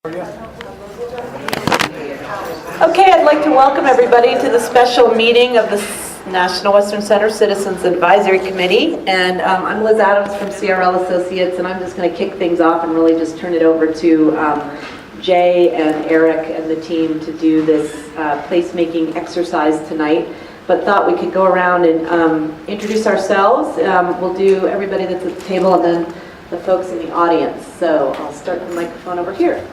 Okay, I'd like to welcome everybody to the special meeting of the National Western Center Citizens Advisory Committee. And I'm Liz Adams from CRL Associates, and I'm just going to kick things off and really just turn it over to Jay and Eric and the team to do this placemaking exercise tonight. But thought we could go around and introduce ourselves. We'll do everybody that's at the table and then the folks in the audience. So I'll start the microphone over here.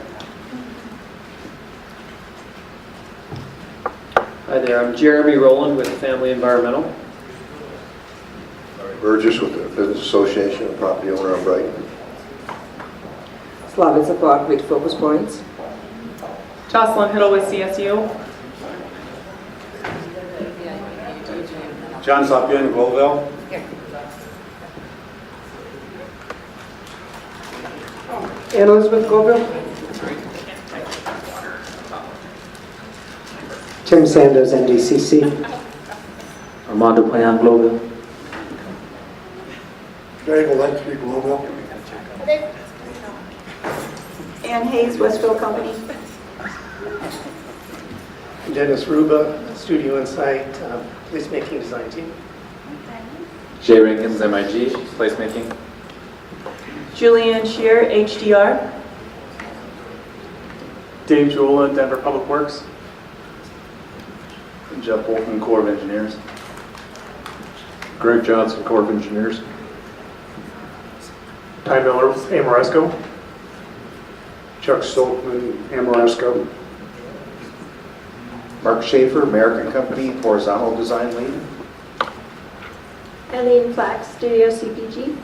Hi there, I'm Jeremy Rowland with Family Environmental. Burgess with the Business Association and property owner of Brighton. Slavica Clark with Focus Points. Jocelyn Hiddle with CSU. John Sopian, Globeville. Ann Elizabeth Globeville. Tim Sanders, NWC-CAC. Armando Payan, Globeville. Greg Valensky, Global. Ann Hayes, Westfield Company. Dennis Ruba, Studio Insight, Placemaking Design Team. Jay Rankins, MIG, Placemaking. Julianne Shear, HDR. Dave Jewell, Denver Public Works. Jeff Bolton, Corps of Engineers. Greg Johnson, Corps of Engineers. Ty Miller, Amoresco. Chuck Stoltman, Amoresco. Mark Schaefer, American Company, Horizontal Design Lead. Eileen Flax, Studio CPG.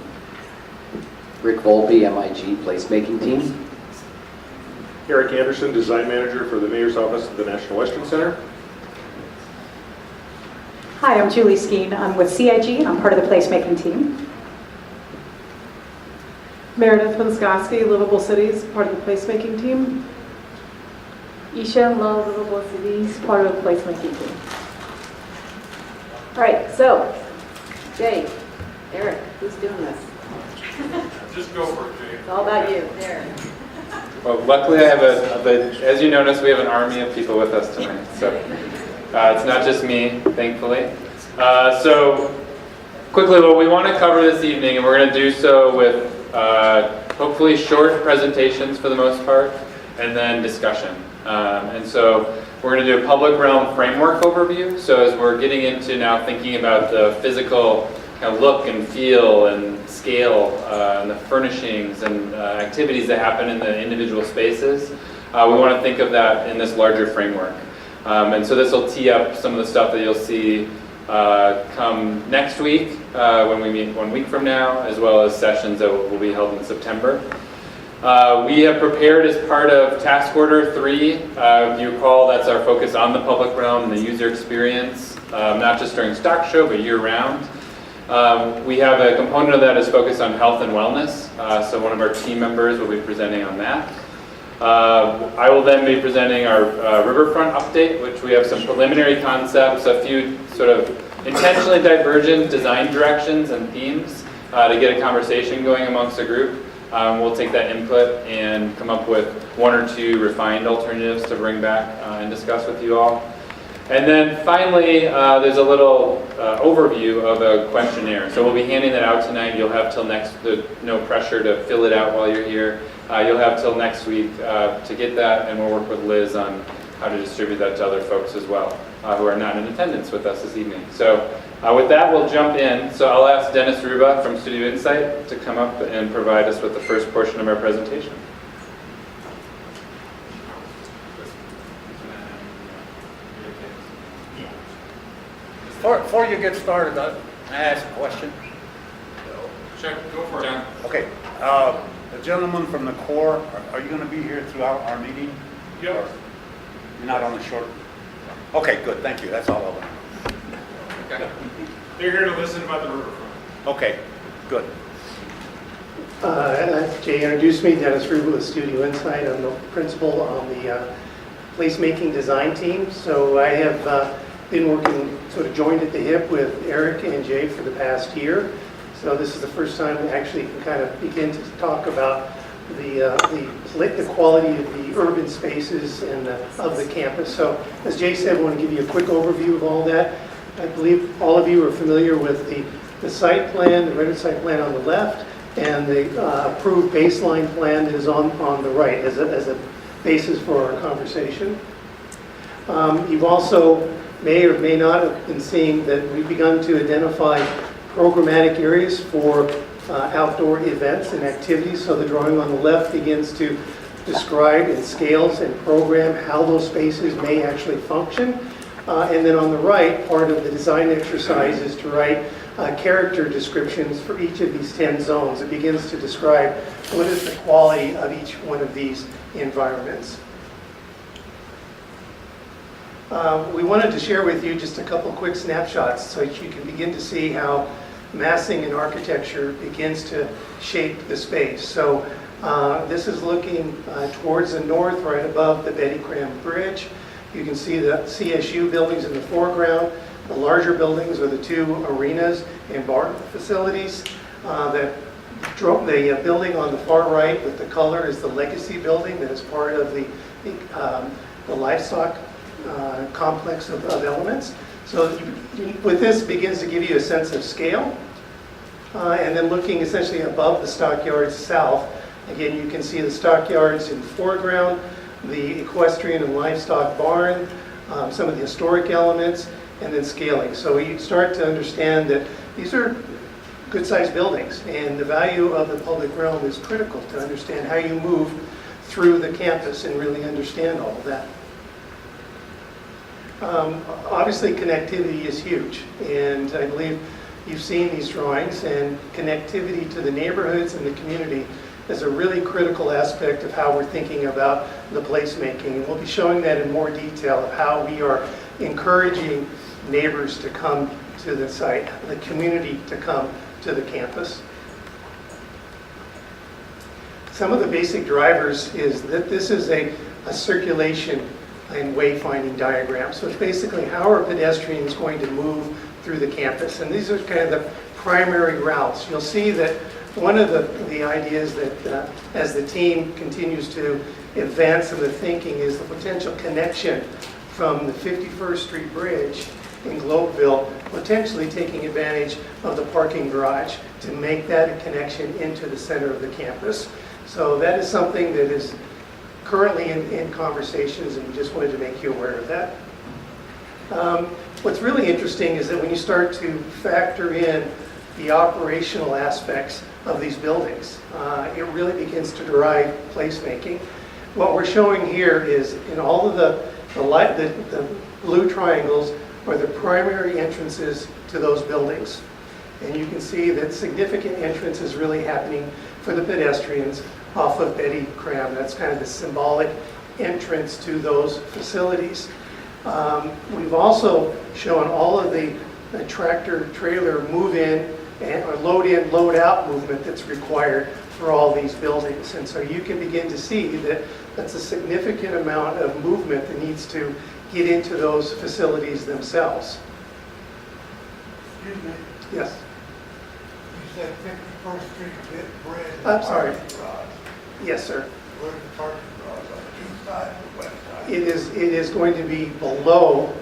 Rick Volpe, MIG, Placemaking Team. Eric Anderson, Design Manager for the Mayor's Office of the National Western Center. Hi, I'm Julie Skeen. I'm with CIG. I'm part of the placemaking team. Meredith Winskoski, Livable Cities, part of the placemaking team. Isha Low, Livable Cities, part of the placemaking team. All right, so Jay, Eric, who's doing this? Just go for it, Jay. It's all about you. There. Well, luckily I have as you notice, we have an army of people with us tonight. So it's not just me, thankfully. So quickly, what we want to cover this evening, and we're going to do so with hopefully short presentations for the most part, and then discussion. And so we're going to do a public realm framework overview. So as we're getting into now thinking about the physical kind of look and feel and scale and the furnishings and activities that happen in the individual spaces, we want to think of that in this larger framework. And so this will tee up some of the stuff that you'll see come next week when we meet 1 week from now, as well as sessions that will be held in September. We have prepared as part of Task Order 3, if you recall, that's our focus on the public realm and the user experience, not just during stock show, but year-round. We have a component of that is focused on health and wellness, so one of our team members will be presenting on that. I will then be presenting our riverfront update, which we have some preliminary concepts, a few sort of intentionally divergent design directions and themes to get a conversation going amongst the group. We'll take that input and come up with one or two refined alternatives to bring back and discuss with you all. And then finally, there's a little overview of a questionnaire. So we'll be handing that out tonight. You'll have till no pressure to fill it out while you're here. You'll have till next week to get that, and we'll work with Liz on how to distribute that to other folks as well who are not in attendance with us this evening. So with that, we'll jump in. So I'll ask Dennis Ruba from Studio Insight to come up and provide us with the first portion of our presentation. Before you get started, I ask a question. Check, go for it, John. Okay, the gentleman from the Corps, are you going to be here throughout our meeting? Yep. Or you're not on the short? Okay, good, thank you, that's all I want. Okay. They're here to listen about the riverfront. Okay, good. Jay introduced me, Dennis Ruba with Studio Insight. I'm the principal on the placemaking design team. So I have been working sort of joined at the hip with Eric and Jay for the past year. So this is the first time we actually can kind of begin to talk about the quality of the urban spaces and of the campus. So as Jay said, I want to give you a quick overview of all that. I believe all of you are familiar with the site plan, the rendered site plan on the left, and the approved baseline plan that is on the right as a basis for our conversation. You've also may or may not have been seeing that we've begun to identify programmatic areas for outdoor events and activities. So the drawing on the left begins to describe and scales and program how those spaces may actually function. And then on the right, part of the design exercise is to write character descriptions for each of these 10 zones. It begins to describe what is the quality of each one of these environments. We wanted to share with you just a couple quick snapshots so that you can begin to see how massing and architecture begins to shape the space. So this is looking towards the north, right above the Betty Cram Bridge. You can see the CSU buildings in the foreground. The larger buildings are the two arenas and bar facilities. The building on the far right with the color is the Legacy building that is part of the livestock complex of elements. So with this, it begins to give you a sense of scale. And then looking essentially above the stockyards south, again, you can see the stockyards in the foreground, the equestrian and livestock barn, some of the historic elements, and then scaling. So you start to understand that these are good-sized buildings, and the value of the public realm is critical to understand how you move through the campus and really understand all of that. Obviously, connectivity is huge, and I believe you've seen these drawings, and connectivity to the neighborhoods and the community is a really critical aspect of how we're thinking about the placemaking. And we'll be showing that in more detail of how we are encouraging neighbors to come to the site, the community to come to the campus. Some of the basic drivers is that this is a circulation and wayfinding diagram. So it's basically how are pedestrians going to move through the campus. And these are kind of the primary routes. You'll see that one of the ideas that as the team continues to advance in the thinking is the potential connection from the 51st Street Bridge in Globeville, potentially taking advantage of the parking garage to make that a connection into the center of the campus. So that is something that is currently in conversations, and we just wanted to make you aware of that. What's really interesting is that when you start to factor in the operational aspects of these buildings, it really begins to derive placemaking. What we're showing here is in all of the blue triangles are the primary entrances to those buildings. And you can see that significant entrance is really happening for the pedestrians off of Betty Cram. That's kind of the symbolic entrance to those facilities. We've also shown all of the tractor trailer move in or load in, load out movement that's required for all these buildings. And so you can begin to see that that's a significant amount of movement that needs to get into those facilities themselves. Excuse me, Yes. you said 51st Street Bridge. I'm sorry. Parking garage. Yes, sir. Where's the parking garage, on the east side or west side? It is going to be below,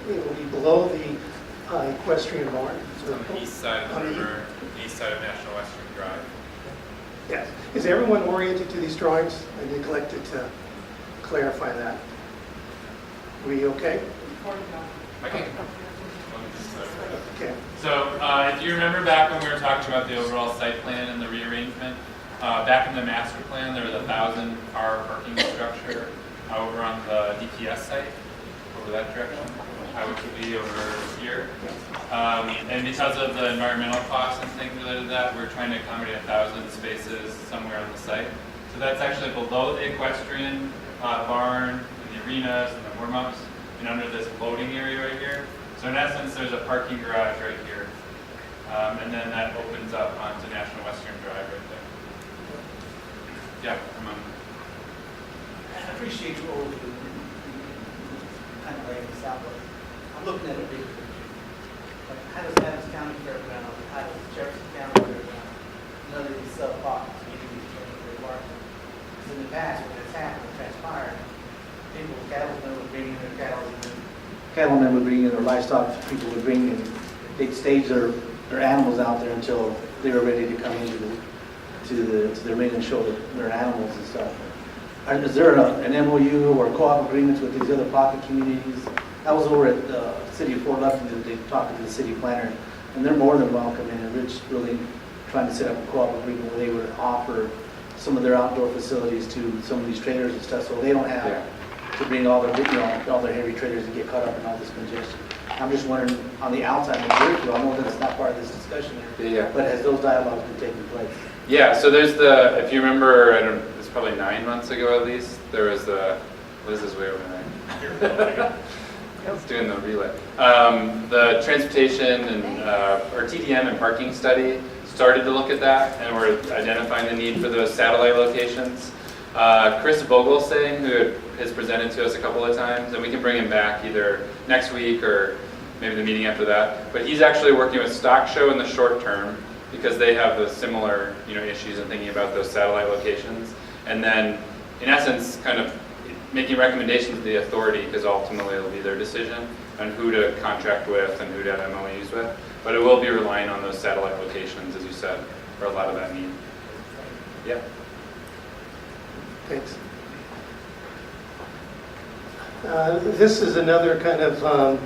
it will be below the equestrian barn. On the east side of the On the river, east side of National Western Drive. Yes. Is everyone oriented to these drawings? I neglected to clarify that. We okay? I can. Let me just clarify that. Okay. So if you remember back when we were talking about the overall site plan and the rearrangement, back in the master plan there was a 1,000-car parking structure over on the DPS site, over that direction, which would be over here. And because of the environmental costs and things related to that, we're trying to accommodate 1,000 spaces somewhere on the site. So that's actually below the equestrian barn, and the arenas, and the warm-ups, and under this loading area right here. So in essence, there's a parking garage right here. And then that opens up onto National Western Drive right there. Yeah, come on. I appreciate you all kind of laying this out, but I'm looking at a big picture. Like, how does Adams County Fairground, how does Jefferson County Fairground, none of these sub-pockets, maybe these park. In the past, when it's happened, transpired, people, cattlemen would bring in their cattle, cattlemen would bring in their livestock, people would bring in, they'd stage their animals out there until they were ready to come into to their ring and show their animals and stuff. Is there an MOU or co-op agreements with these other pocket communities? I was over at the city of Fort Lufkin, they talked to the city planner, and they're more than welcome, and Rich really trying to set up a co-op agreement where they would offer some of their outdoor facilities to some of these trailers and stuff, so they don't have to bring all their, all their heavy trailers and get caught up in all this congestion. I'm just wondering, on the outside, I know that it's not part of this discussion here, but has those dialogues been taking place? Yeah, so there's the, if you remember, it's probably 9 months ago at least, there was the, Liz is way over there. It's doing the relay. The transportation and, or TDM and parking study started to look at that, and we're identifying the need for those satellite locations. Chris Vogelsang, who has presented to us a couple of times, and we can bring him back either next week or maybe the meeting after that. But he's actually working with Stock Show in the short term because they have the similar issues in thinking about those satellite locations. And then, in essence, kind of making recommendations to the authority, because ultimately it'll be their decision on who to contract with and who to have MOUs with. But it will be relying on those satellite locations, as you said, for a lot of that need. Yeah. Thanks. This is another kind of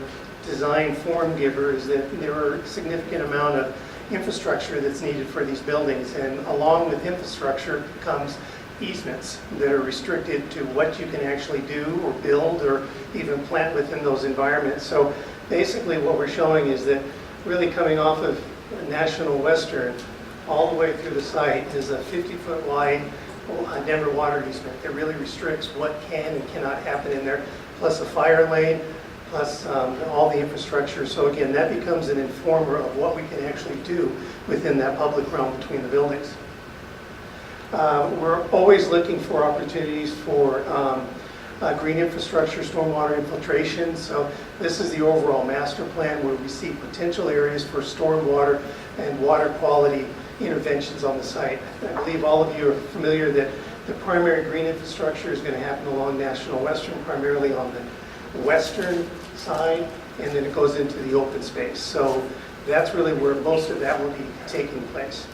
design form giver, is that there are a significant amount of infrastructure that's needed for these buildings, and along with infrastructure comes easements that are restricted to what you can actually do or build or even plant within those environments. So basically what we're showing is that really coming off of National Western all the way through the site is a 50-foot wide Denver water easement that really restricts what can and cannot happen in there, plus a fire lane, plus all the infrastructure. So again, that becomes an informer of what we can actually do within that public realm between the buildings. We're always looking for opportunities for green infrastructure, stormwater infiltration. So this is the overall master plan where we see potential areas for stormwater and water quality interventions on the site. I believe all of you are familiar that the primary green infrastructure is going to happen along National Western, primarily on the western side, and then it goes into the open space. So that's really where most of that will be taking place.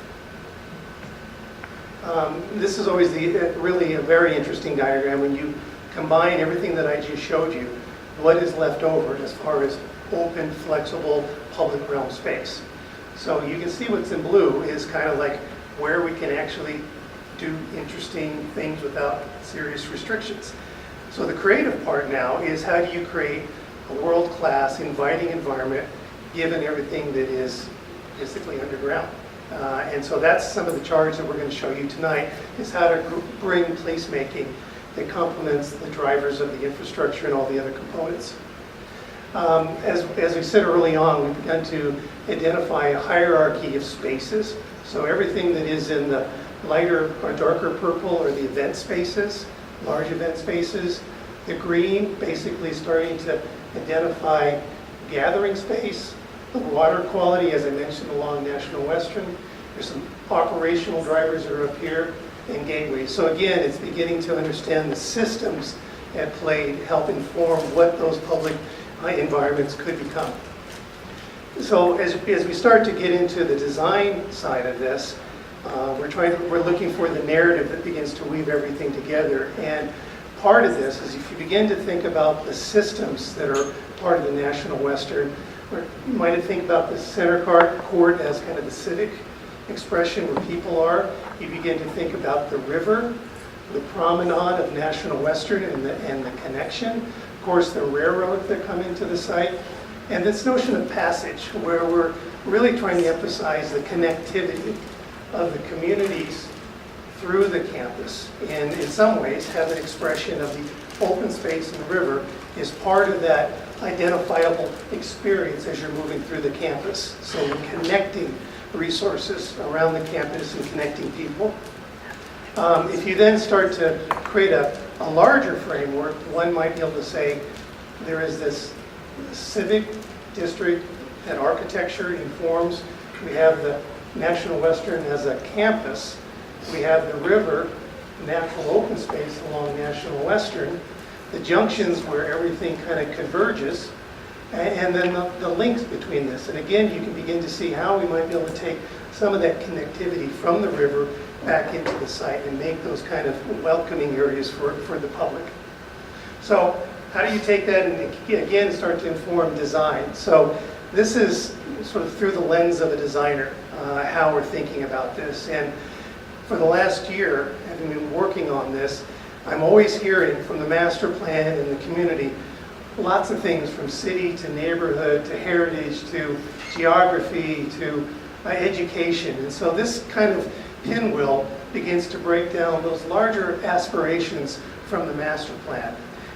This is always really a very interesting diagram. When you combine everything that I just showed you, what is left over as far as open, flexible, public realm space. So you can see what's in blue is kind of like where we can actually do interesting things without serious restrictions. So the creative part now is how do you create a world-class, inviting environment given everything that is basically underground. And so that's some of the charts that we're going to show you tonight, is how to bring placemaking that complements the drivers of the infrastructure and all the other components. As we said early on, we've begun to identify a hierarchy of spaces. So everything that is in the lighter or darker purple are the event spaces, large event spaces. The green basically starting to identify gathering space, the water quality, as I mentioned, along National Western. There's some operational drivers that are up here, and gateways. So again, it's beginning to understand the systems at play to help inform what those public environments could become. So as we start to get into the design side of this, we're looking for the narrative that begins to weave everything together. And part of this is if you begin to think about the systems that are part of the National Western, or you might think about the center court as kind of the civic expression where people are. You begin to think about the river, the promenade of National Western and the connection. Of course, the railroad that come into the site. And this notion of passage, where we're really trying to emphasize the connectivity of the communities through the campus. And in some ways, have an expression of the open space and the river is part of that identifiable experience as you're moving through the campus. So we're connecting resources around the campus and connecting people. If you then start to create a larger framework, one might be able to say there is this civic district that architecture informs. We have the National Western as a campus. We have the river natural open space along National Western, the junctions where everything kind of converges, and then the links between this. And again, you can begin to see how we might be able to take some of that connectivity from the river back into the site and make those kind of welcoming areas for the public. So how do you take that and again start to inform design? So this is sort of through the lens of a designer, how we're thinking about this. And for the last year, having been working on this, I'm always hearing from the master plan and the community lots of things from city to neighborhood to heritage to geography to education. And so this kind of pinwheel begins to break down those larger aspirations from the master plan.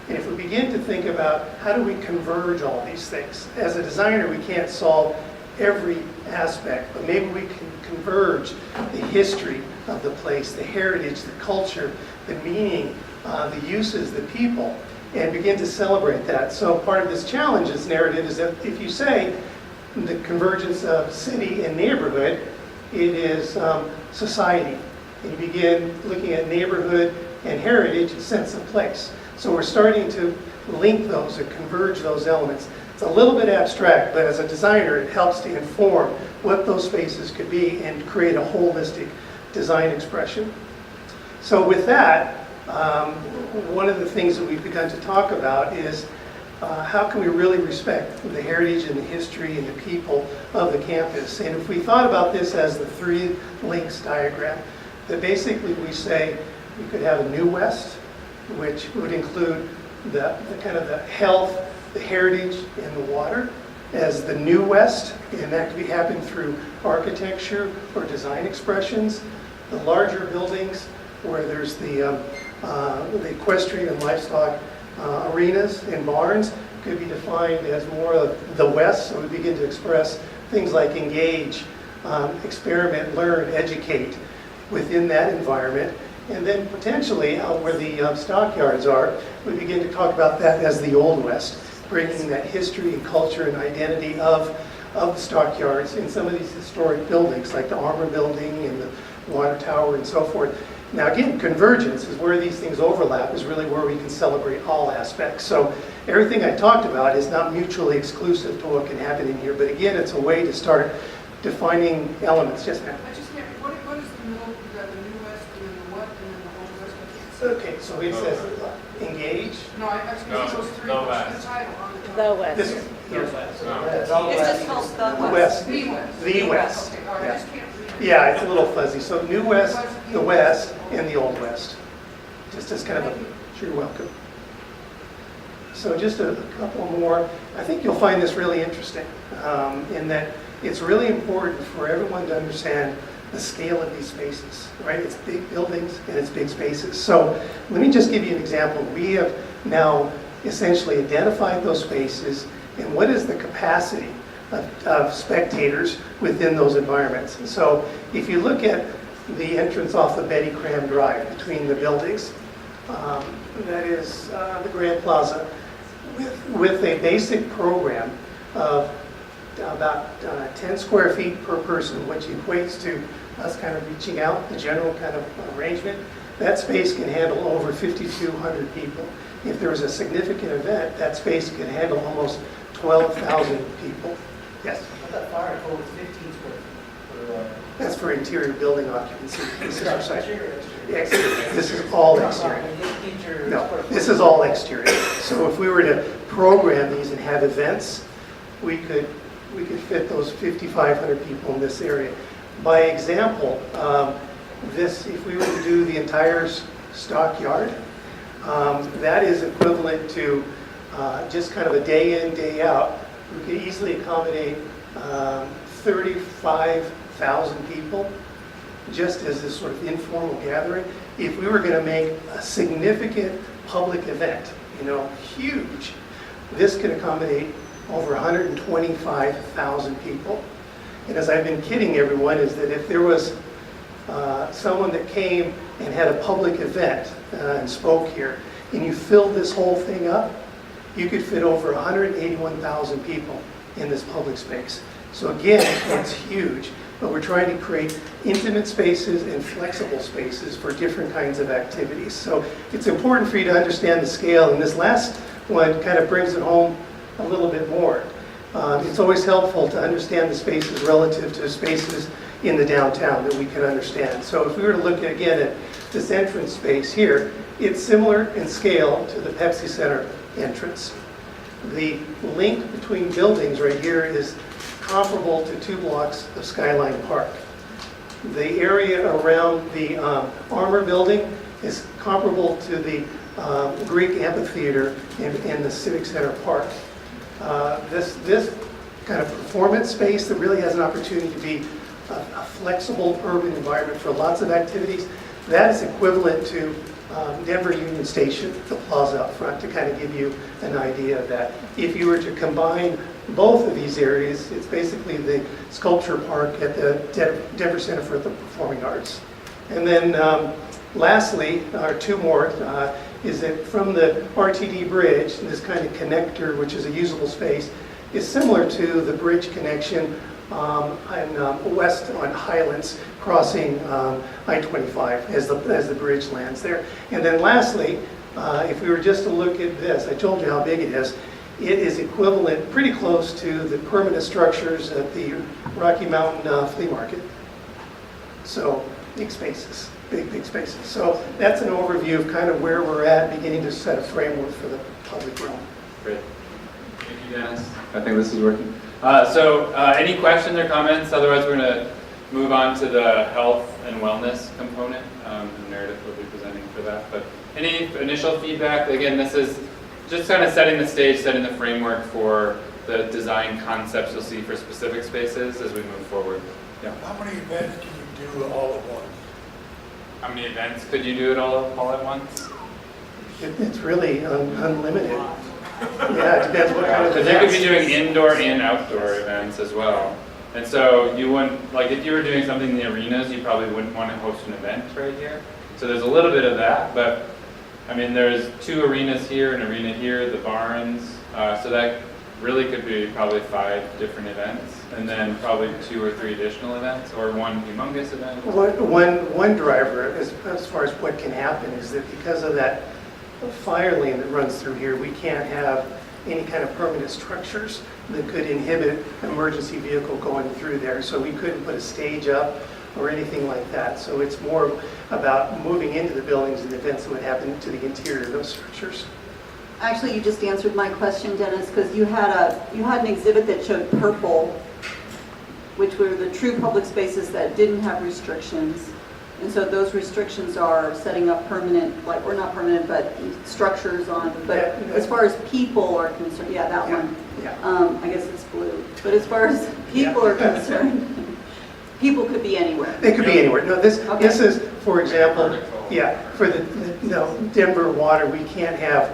And if we begin to think about how do we converge all these things, as a designer we can't solve every aspect, but maybe we can converge the history of the place, the heritage, the culture, the meaning, the uses, the people, and begin to celebrate that. So part of this challenges narrative is that if you say the convergence of city and neighborhood, it is society. And you begin looking at neighborhood and heritage, sense of place. So we're starting to link those or converge those elements. It's a little bit abstract, but as a designer, it helps to inform what those spaces could be and create a holistic design expression. So with that, one of the things that we've begun to talk about is how can we really respect the heritage and the history and the people of the campus. And if we thought about this as the three links diagram, that basically we say we could have a New West, which would include the kind of the health, the heritage, and the water as the New West, and that could be happening through architecture or design expressions. The larger buildings where there's the equestrian and livestock arenas and barns could be defined as more of the West, so we begin to express things like engage, experiment, learn, educate within that environment. And then potentially out where the stockyards are, we begin to talk about that as the Old West, bringing that history and culture and identity of the stockyards in some of these historic buildings, like the Armor Building and the Water Tower and so forth. Now again, convergence is where these things overlap, is really where we can celebrate all aspects. So everything I talked about is not mutually exclusive to what can happen in here, but again, it's a way to start defining elements. Yes, ma'am? I just can't, what is the middle, you got the New West and then the what and then the Old West? Okay, so it says engage. No, I actually No, see those three, no what's the West. title on the top? The West. This is It's just called the West. The West. The West. Okay, all right, I Yeah. just can't read it. Yeah, it's a little fuzzy. So New West, the West, and the Old West. Just as kind of a, you're welcome. So just a couple more. I think you'll find this really interesting in that it's really important for everyone to understand the scale of these spaces, right? It's big buildings and it's big spaces. So let me just give you an example. We have now essentially identified those spaces and what is the capacity of spectators within those environments. And so if you look at the entrance off of Betty Cram Drive between the buildings, that is the Grand Plaza, with a basic program of about 10 square feet per person, which equates to us kind of reaching out, the general kind of arrangement. That space can handle over 5,200 people. If there was a significant event, that space can handle almost 12,000 people. Yes? I thought fire code was 15 square feet. That's for interior building occupancy. This is our site. Exterior. Exterior. This is all exterior. Exterior. No, this is all exterior. So if we were to program these and have events, we could fit those 5,500 people in this area. By example, this, if we were to do the entire stockyard, that is equivalent to just kind of a day in, day out. We could easily accommodate 35,000 people just as this sort of informal gathering. If we were going to make a significant public event, huge, this could accommodate over 125,000 people. And as I've been kidding everyone, is that if there was someone that came and had a public event and spoke here, and you filled this whole thing up, you could fit over 181,000 people in this public space. So again, it's huge, but we're trying to create intimate spaces and flexible spaces for different kinds of activities. So it's important for you to understand the scale, and this last one kind of brings it home a little bit more. It's always helpful to understand the spaces relative to spaces in the downtown that we can understand. So if we were to look again at this entrance space here, it's similar in scale to the Pepsi Center entrance. The link between buildings right here is comparable to 2 blocks of Skyline Park. The area around the Armour Building is comparable to the Greek Amphitheater in the Civic Center Park. This kind of performance space that really has an opportunity to be a flexible urban environment for lots of activities, that is equivalent to Denver Union Station, the plaza up front, to kind of give you an idea of that. If you were to combine both of these areas, it's basically the sculpture park at the Denver Center for the Performing Arts. And then lastly, or 2 more, is that from the RTD bridge, this kind of connector, which is a usable space, is similar to the bridge connection west on Highlands, crossing I-25 as the bridge lands there. And then lastly, if we were just to look at this, I told you how big it is. It is equivalent, pretty close to the permanent structures at the Rocky Mountain Flea Market. So big spaces, big spaces. So that's an overview of kind of where we're at, beginning to set a framework for the public realm. Great. Thank you, Dennis. I think this is working. Any questions or comments? Otherwise, we're going to move on to the health and wellness component. Meredith will be presenting for that. But any initial feedback? Again, this is just kind of setting the stage, setting the framework for the design concepts you'll see for specific spaces as we move forward. Yeah. How many events can you do all at once? How many events could you do it all at once? It's really unlimited. Yeah, it depends what kind of Because you could be events. doing indoor and outdoor events as well. And so you wouldn't, like if you were doing something in the arenas, you probably wouldn't want to host an event right here. So there's a little bit of that, but I mean, there's 2 arenas here, an arena here, the barns. So that really could be probably 5 different events, and then probably 2 or 3 additional events, or 1 humongous event. One driver, as far as what can happen, is that because of that fire lane that runs through here, we can't have any kind of permanent structures that could inhibit an emergency vehicle going through there. So we couldn't put a stage up or anything like that. So it's more about moving into the buildings and events that would happen to the interior of those structures. Actually, you just answered my question, Dennis, because you had an exhibit that showed purple, which were the true public spaces that didn't have restrictions. And so those restrictions are setting up permanent, or not permanent, but structures on. But as far as people are concerned, yeah, that one. Yeah. I guess it's blue. But as far as people are concerned, people could be anywhere. They could be anywhere. No, this is, for example, for the Denver water, we can't have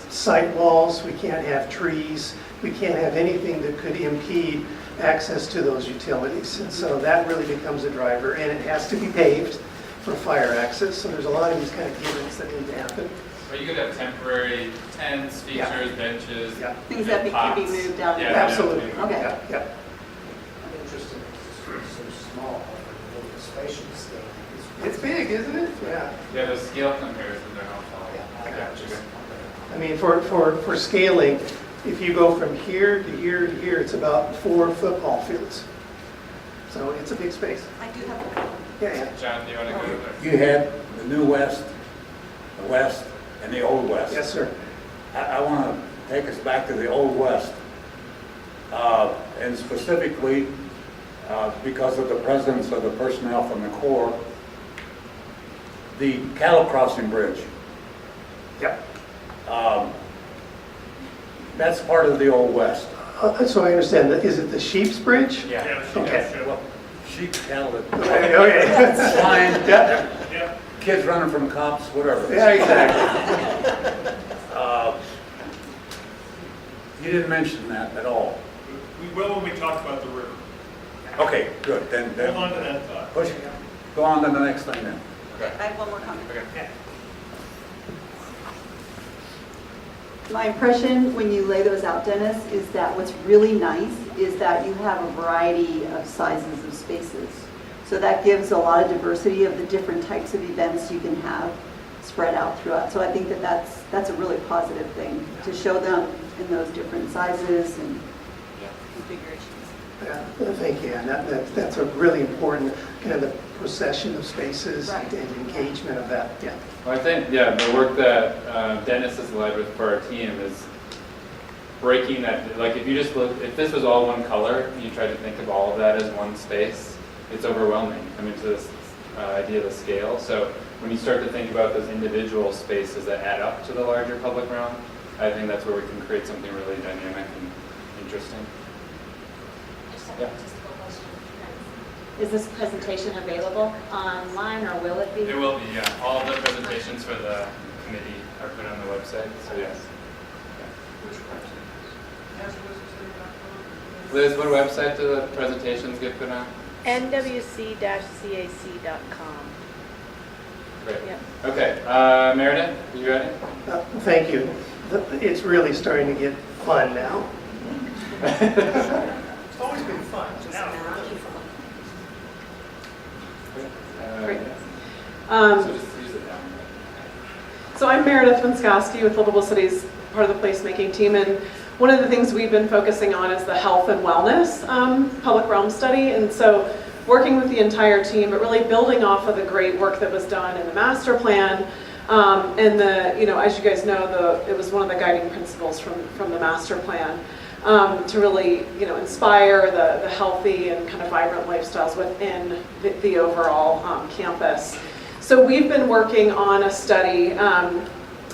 site walls, we can't have trees, we can't have anything that could impede access to those utilities. And so that really becomes a driver, and it has to be paved for fire access. So there's a lot of these kind of givens that need to happen. Or you could have temporary tents, features, benches, Things that can be moved out. Yeah, Absolutely. Okay. Yeah. Interesting. It's so small, the spatial scale. It's big, isn't it? Yeah. Yeah, those scale comparisons are helpful. I mean, for scaling, if you go from here to here to here, it's about 4 football fields. So it's a big space. I do have a Yeah. John, do you want to go there? You had the New West, the West, and the Old West. Yes, sir. I want to take us back to the Old West, and specifically because of the presence of the personnel from the Corps, the cattle crossing bridge. Yep. That's part of the Old West. So I understand that. Is it the Sheep's Bridge? Yeah. Okay. Well, sheep, cattle, Okay. swine, Yeah. kids running from cops, whatever. Yeah, exactly. You didn't mention that at all. We will when we talk about the river. Okay, good. Then Hold on to that thought. push. Go on to the next thing then. I have one more comment. Okay. My impression when you lay those out, Dennis, is that what's really nice is that you have a variety of sizes of spaces. So that gives a lot of diversity of the different types of events you can have spread out throughout. So I think that that's a really positive thing, to show them in those different sizes and configurations. Yeah, well, thank you, and that's a really important kind of the procession of spaces Right. and engagement of that. Yeah. Well, I think, yeah, the work that Dennis has led with for our team is breaking that, like if you just look, if this was all one color, and you try to think of all of that as one space, it's overwhelming. I mean, to this idea of the scale. So when you start to think about those individual spaces that add up to the larger public realm, I think that's where we can create something really dynamic and interesting. Yeah. Is this presentation available online, or will it be? It will be, yeah. All of the presentations for the committee are put on the website, so yes. Liz, what website do the presentations get put on? NWC-CAC.com. Great. Yep. Okay, Meredith, you ready? Thank you. It's really starting to get fun now. It's always been fun. Now it's really fun. Great. So just use it now. So I'm Meredith Winskoski with Livable Cities, part of the placemaking team, and one of the things we've been focusing on is the health and wellness public realm study, and so working with the entire team, but really building off of the great work that was done in the master plan, and as you guys know, it was one of the guiding principles from the master plan, to really inspire the healthy and kind of vibrant lifestyles within the overall campus. So we've been working on a study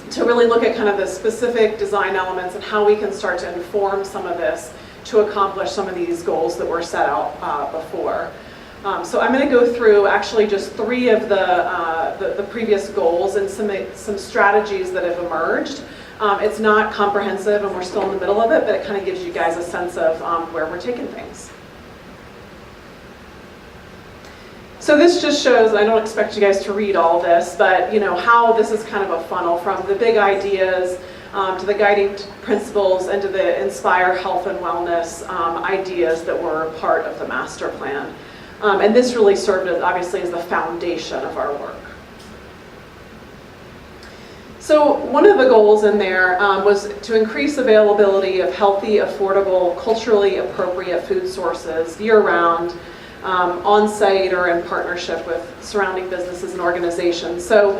to really look at kind of the specific design elements and how we can start to inform some of this to accomplish some of these goals that were set out before. So I'm going to go through actually just 3 of the previous goals and some strategies that have emerged. It's not comprehensive and we're still in the middle of it, but it kind of gives you guys a sense of where we're taking things. So this just shows, I don't expect you guys to read all this, but how this is kind of a funnel from the big ideas to the guiding principles and to the inspire health and wellness ideas that were part of the master plan. And this really served as, obviously, as the foundation of our work. So one of the goals in there was to increase availability of healthy, affordable, culturally appropriate food sources year-round, on-site or in partnership with surrounding businesses and organizations. So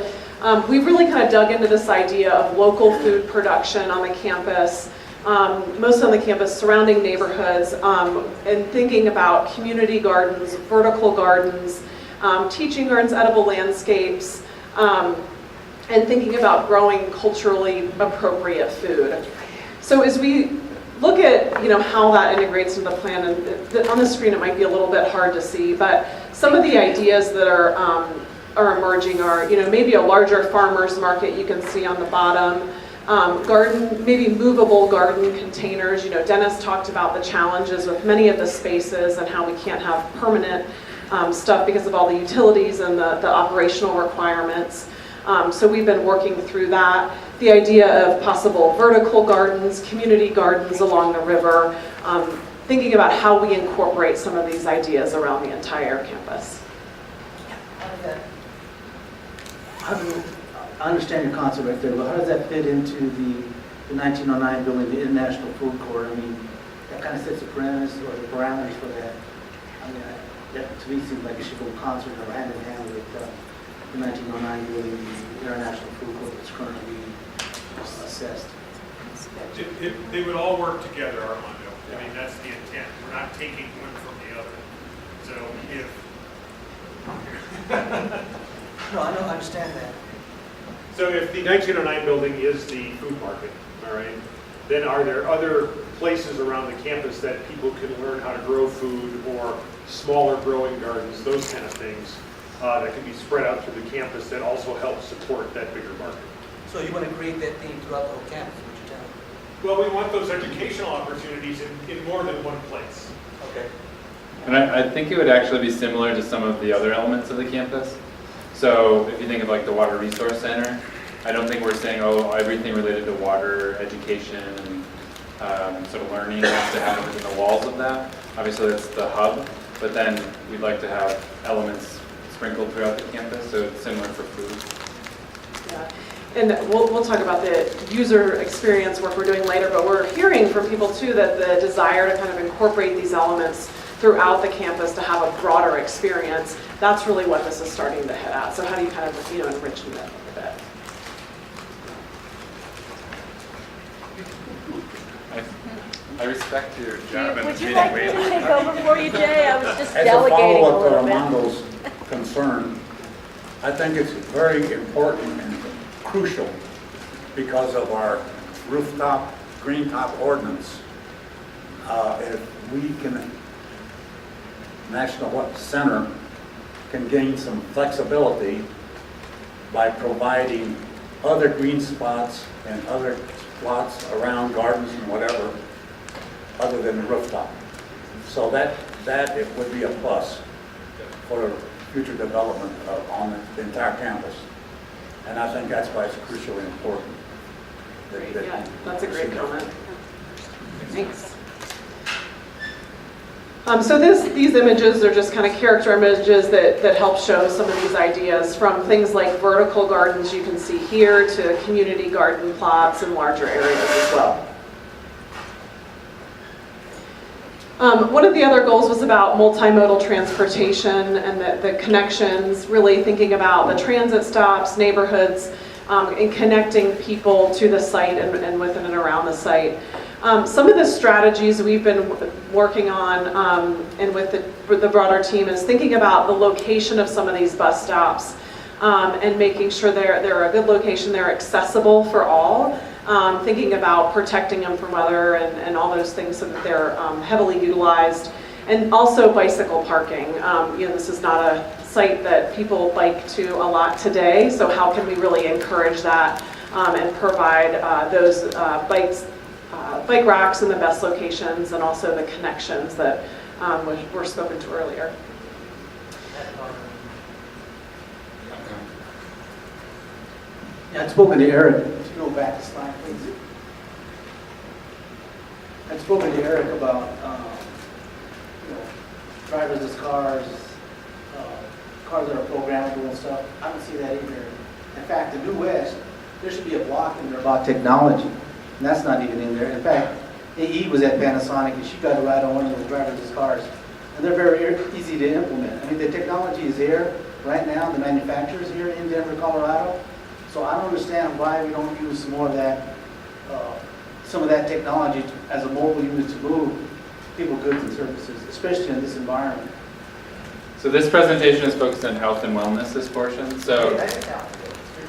we really kind of dug into this idea of local food production on the campus, mostly on the campus, surrounding neighborhoods, and thinking about community gardens, vertical gardens, teaching gardens, edible landscapes, and thinking about growing culturally appropriate food. So as we look at how that integrates into the plan, and on the screen it might be a little bit hard to see, but some of the ideas that are emerging are maybe a larger farmers market you can see on the bottom, maybe movable garden containers. Dennis talked about the challenges with many of the spaces and how we can't have permanent stuff because of all the utilities and the operational requirements. So we've been working through that. The idea of possible vertical gardens, community gardens along the river, thinking about how we incorporate some of these ideas around the entire campus. I understand your concept right there, but how does that fit into the 1909 building, the International Food Court? I mean, that kind of sets the premise or the parameters for that. I mean, that to me seems like it should go concert or hand in hand with the 1909 building, the International Food Court that's currently assessed. They would all work together, Armando. I mean, that's the intent. We're not taking one from the other. So No, I don't understand that. So if the 1909 building is the food market, all right, then are there other places around the campus that people can learn how to grow food, or smaller growing gardens, those kind of things that can be spread out through the campus that also help support that bigger market? So you want to create that theme throughout the whole campus, what you're telling me? Well, we want those educational opportunities in more than one place. Okay. And I think it would actually be similar to some of the other elements of the campus. So if you think of like the Water Resource Center, I don't think we're saying, oh, everything related to water education and sort of learning has to happen within the walls of that. Obviously that's the hub, but then we'd like to have elements sprinkled throughout the campus, so it's similar for food. Yeah. And we'll talk about the user experience work we're doing later, but we're hearing from people too that the desire to kind of incorporate these elements throughout the campus to have a broader experience, that's really what this is starting to hit at. So how do you kind of enrich it a bit? I respect your job in Would this you meeting. like me to take over for you, Jay? I was just As a delegating a follow-up to little bit. Armando's concern, I think it's very important and crucial because of our rooftop, green top ordinance. If we can, National Center can gain some flexibility by providing other green spots and other spots around gardens and whatever, other than the rooftop. So that it would be a plus for future development on the entire campus. And I think that's why it's crucially important. Yeah, that's a great comment. Thanks. So these images are just kind of character images that help show some of these ideas, from things like vertical gardens you can see here to community garden plots in larger areas as well. One of the other goals was about multimodal transportation and the connections, really thinking about the transit stops, neighborhoods, and connecting people to the site and within and around the site. Some of the strategies we've been working on and with the broader team is thinking about the location of some of these bus stops and making sure they're a good location, they're accessible for all, thinking about protecting them from weather and all those things so that they're heavily utilized. And also bicycle parking. This is not a site that people bike to a lot today, so how can we really encourage that and provide those bike racks in the best locations, and also the connections that were spoken to earlier. Yeah, I'd spoken to Eric. If you go back to slide, please. I'd spoken to Eric about driverless cars, cars that are programmable and stuff. I don't see that either. In fact, the New West, there should be a block in there about technology, and that's not even in there. In fact, AE was at Panasonic, and she got to ride on one of those driverless cars, and they're very easy to implement. I mean, the technology is there right now. The manufacturers here in Denver, Colorado. So I don't understand why we don't use some more of that, some of that technology as a mobile unit to move people, goods, and services, especially in this environment. So this presentation is focused on health and wellness, this portion. So You're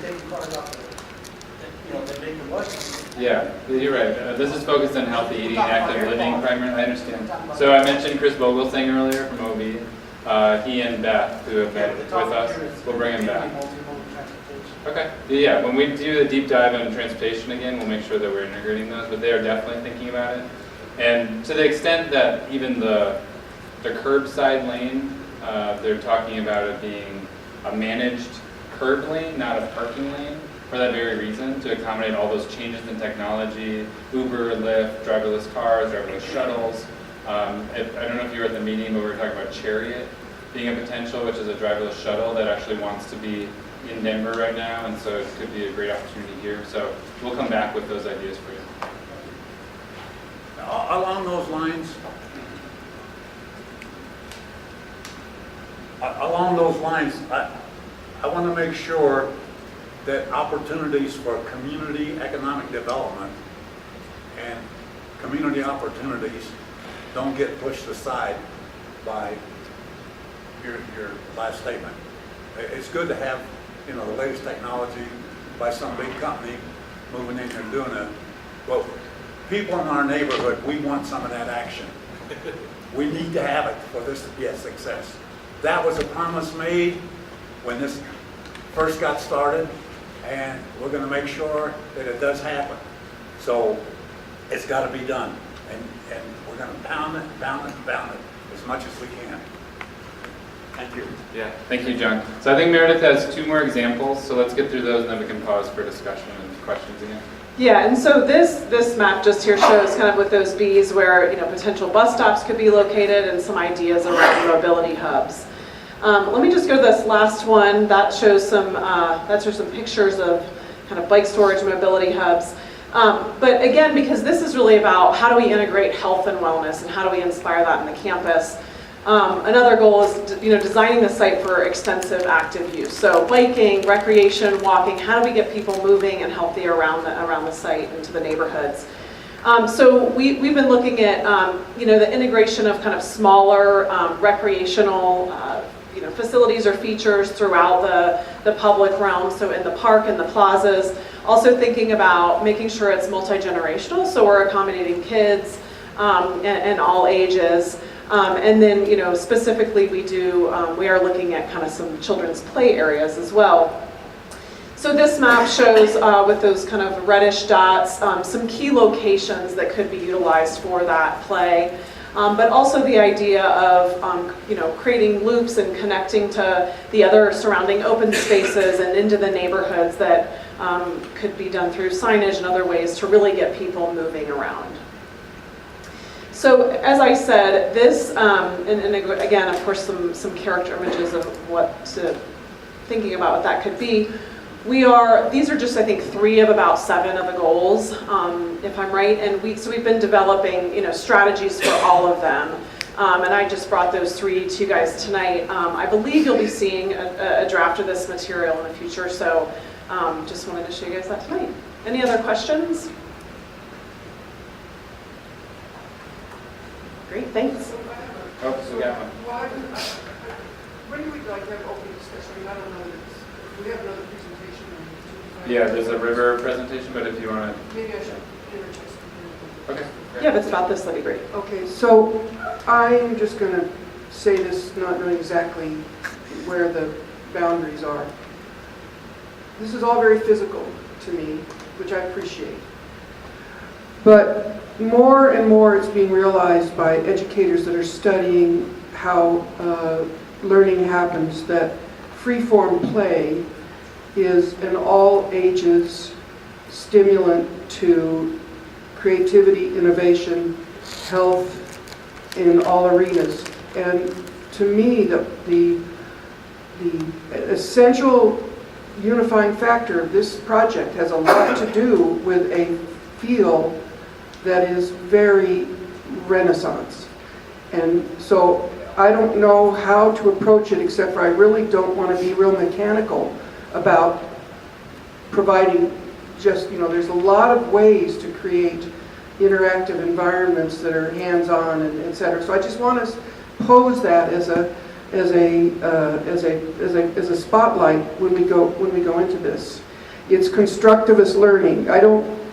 taking cars off the, they make the buses. yeah, you're right. This is focused on healthy eating, active living primarily. I understand. So I mentioned Chris Vogelsang earlier from OB. He and Beth, who have been with us, we'll bring him back. Okay. Yeah, when we do the deep dive on transportation again, we'll make sure that we're integrating those, but they are definitely thinking about it. And to the extent that even the curbside lane, they're talking about it being a managed curb lane, not a parking lane, for that very reason, to accommodate all those changes in technology, Uber, Lyft, driverless cars, driverless shuttles. I don't know if you were at the meeting, but we were talking about Chariot being a potential, which is a driverless shuttle that actually wants to be in Denver right now, and so it could be a great opportunity here. So we'll come back with those ideas for you. Along those lines, I want to make sure that opportunities for community economic development and community opportunities don't get pushed aside by your last statement. It's good to have, the latest technology by some big company moving in and doing it. But people in our neighborhood, we want some of that action. We need to have it for this to be a success. That was a promise made when this first got started, and we're going to make sure that it does happen. So it's got to be done, and we're going to pound it as much as we can. Thank you. Yeah, thank you, John. So I think Meredith has 2 more examples, so let's get through those and then we can pause for discussion and questions again. Yeah, and so this map just here shows kind of with those Bs where, you know, potential bus stops could be located and some ideas around mobility hubs. Let me just go to this last one. That shows some pictures of kind of bike storage mobility hubs. But again, because this is really about how do we integrate health and wellness and how do we inspire that in the campus. Another goal is, you know, designing the site for extensive active use. So biking, recreation, walking, how do we get people moving and healthy around the site into the neighborhoods? So we've been looking at, you know, the integration of kind of smaller recreational you know, facilities or features throughout the public realm, so in the park and the plazas. Also thinking about making sure it's multi-generational, so we're accommodating kids and all ages. And then, you know, specifically we are looking at kind of some children's play areas as well. So this map shows with those kind of reddish dots some key locations that could be utilized for that play. But also the idea of you know, creating loops and connecting to the other surrounding open spaces and into the neighborhoods that could be done through signage and other ways to really get people moving around. So as I said, this, and again, of course, some character images of thinking about what that could be. These are just, I think, 3 of about 7 of the goals, if I'm right. And we've been developing, you know, strategies for all of them. And I just brought those 3 to you guys tonight. I believe you'll be seeing a draft of this material in the future. So just wanted to show you guys that tonight. Any other questions? Great, thanks. Oh, so we got one. When do we like have open discussion? I don't know this. We have another presentation. Yeah, there's a river presentation, but if you want to. Maybe I should interject something. Okay. Yeah, if it's about this, that'd be great. Okay, so I'm just going to say this not knowing exactly where the boundaries are. This is all very physical to me, which I appreciate. But more and more it's being realized by educators that are studying how learning happens that free-form play is an all-ages stimulant to creativity, innovation, health in all arenas. And to me, the essential unifying factor of this project has a lot to do with a feel that is very Renaissance. And so I don't know how to approach it, except for I really don't want to be real mechanical about providing just, you know, there's a lot of ways to create interactive environments that are hands-on and et cetera. So I just want to pose that as a spotlight when we go into this. It's constructivist learning. I don't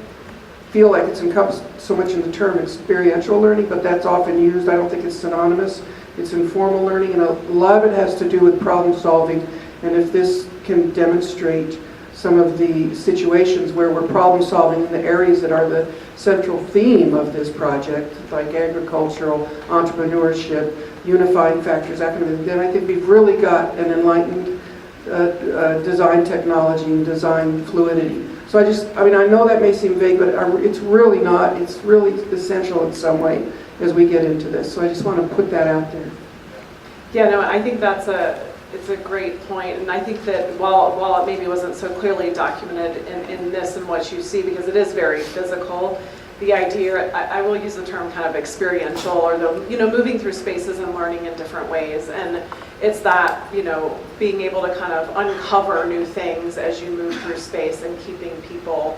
feel like it's encompassed so much in the term experiential learning, but that's often used. I don't think it's synonymous. It's informal learning, and a lot of it has to do with problem solving. And if this can demonstrate some of the situations where we're problem solving in the areas that are the central theme of this project, like agricultural, entrepreneurship, unifying factors, that kind of thing, then I think we've really got an enlightened design technology and design fluidity. So I know that may seem vague, but it's really not. It's really essential in some way as we get into this. So I just want to put that out there. Yeah, no, I think it's a great point, and I think that while it maybe wasn't so clearly documented in this and what you see, because it is very physical, the idea, I will use the term kind of experiential, or moving through spaces and learning in different ways, and it's that, being able to kind of uncover new things as you move through space and keeping people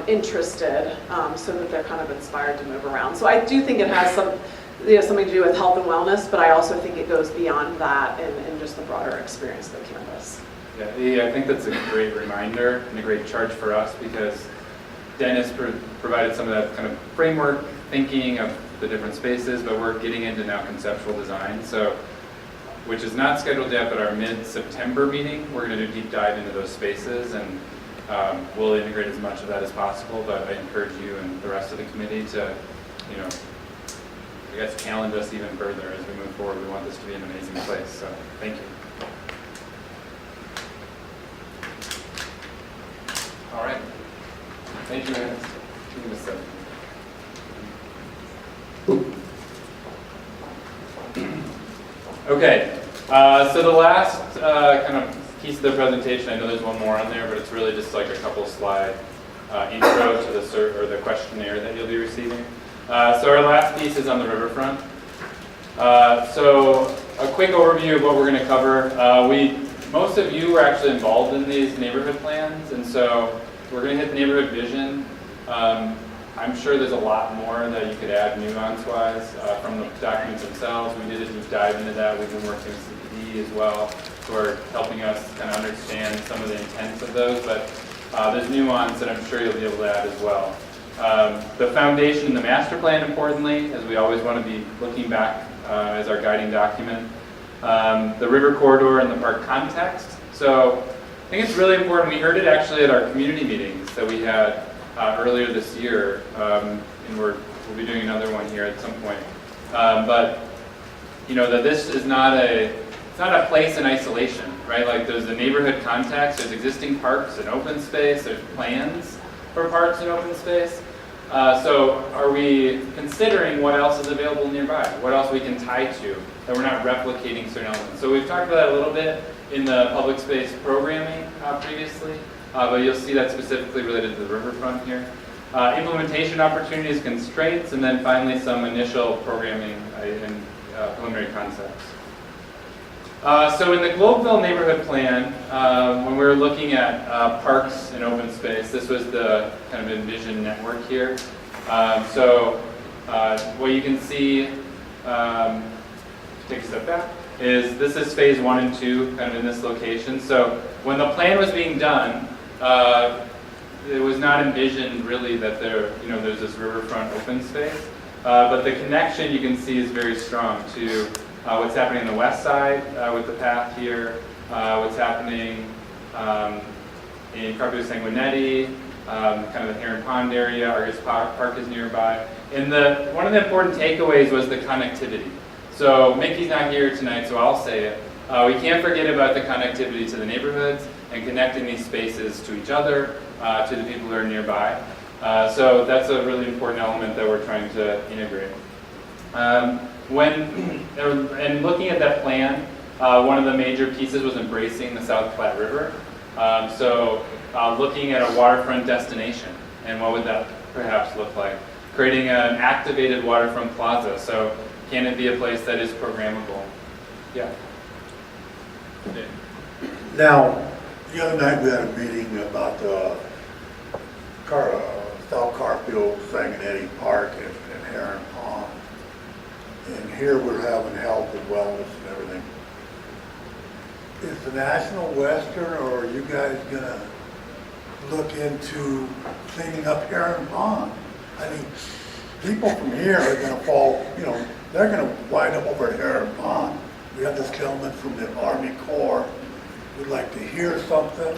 interested so that they're kind of inspired to move around. So I do think it has something to do with health and wellness, but I also think it goes beyond that in just the broader experience of the campus. Yeah, I think that's a great reminder and a great charge for us, because Dennis provided some of that kind of framework thinking of the different spaces, but we're getting into now conceptual design, which is not scheduled yet, but our mid-September meeting, we're going to do deep dive into those spaces, and we'll integrate as much of that as possible, but I encourage you and the rest of the committee to, I guess, challenge us even further as we move forward. We want this to be an amazing place, so thank you. All right. Thank you, Ernest. Give me a second. Okay, so the last kind of piece of the presentation, I know there's one more on there, but it's really just like a couple slide intro to the questionnaire that you'll be receiving. So our last piece is on the riverfront. So a quick overview of what we're going to cover. Most of you were actually involved in these neighborhood plans, and so we're going to hit neighborhood vision. I'm sure there's a lot more that you could add nuance-wise from the documents themselves. We did a deep dive into that. We've been working with CPD as well, who are helping us kind of understand some of the intents of those, but there's nuance that I'm sure you'll be able to add as well. The foundation and the master plan, importantly, as we always want to be looking back as our guiding document. The river corridor and the park context. So I think it's really important. We heard it actually at our community meetings that we had earlier this year, and we'll be doing another one here at some point. But you know that this is not it's not a place in isolation, right? Like there's a neighborhood context, there's existing parks and open space, there's plans for parks and open space. So are we considering what else is available nearby? What else we can tie to that we're not replicating certain elements? So we've talked about that a little bit in the public space programming previously, but you'll see that specifically related to the riverfront here. Implementation opportunities, constraints, and then finally some initial programming and preliminary concepts. So in the Globeville neighborhood plan, when we were looking at parks and open space, this was the kind of envisioned network here. So what you can see, take a step back, is this is phase 1 and 2 kind of in this location. So when the plan was being done, it was not envisioned really that there's this riverfront open space. But the connection you can see is very strong to what's happening on the west side with the path here, what's happening in Carpio Sanguinetti, kind of the Heron Pond area, Argus Park is nearby. And one of the important takeaways was the connectivity. So Mickey's not here tonight, so I'll say it. We can't forget about the connectivity to the neighborhoods and connecting these spaces to each other, to the people who are nearby. So that's a really important element that we're trying to integrate. And looking at that plan, one of the major pieces was embracing the South Platte River. So looking at a waterfront destination, and what would that perhaps look like? Creating an activated waterfront plaza. So can it be a place that is programmable? Yeah. Now, the other night we had a meeting about the South Carfield, Sanguinetti Park, and Heron Pond. And here we're having health and wellness and everything. Is the National Western, or are you guys gonna look into cleaning up Heron Pond? I mean, people from here are gonna fall, they're gonna wind up over at Heron Pond. We have this gentleman from the Army Corps would like to hear something,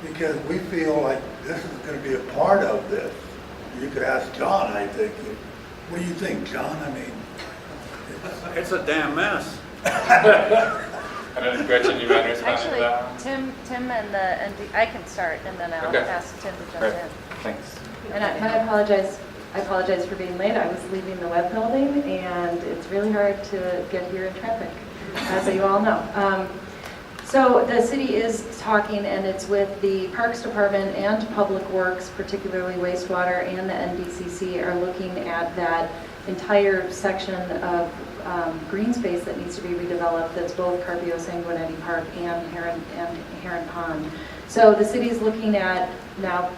because we feel like this is going to be a part of this. You could ask John, I think. What do you think, John? I mean, it's a damn mess. I don't know, Gretchen, you want to respond to that? Actually, Tim and I can start, and then I'll ask Tim to jump in. Thanks. And I apologize for being late. I was leaving the web building, and it's really hard to get here in traffic, as you all know. So the city is talking, and it's with the Parks Department and Public Works, particularly wastewater, and the NWC-CAC are looking at that entire section of green space that needs to be redeveloped. That's both Carpio Sanguinetti Park and Heron Pond. So the city is looking at now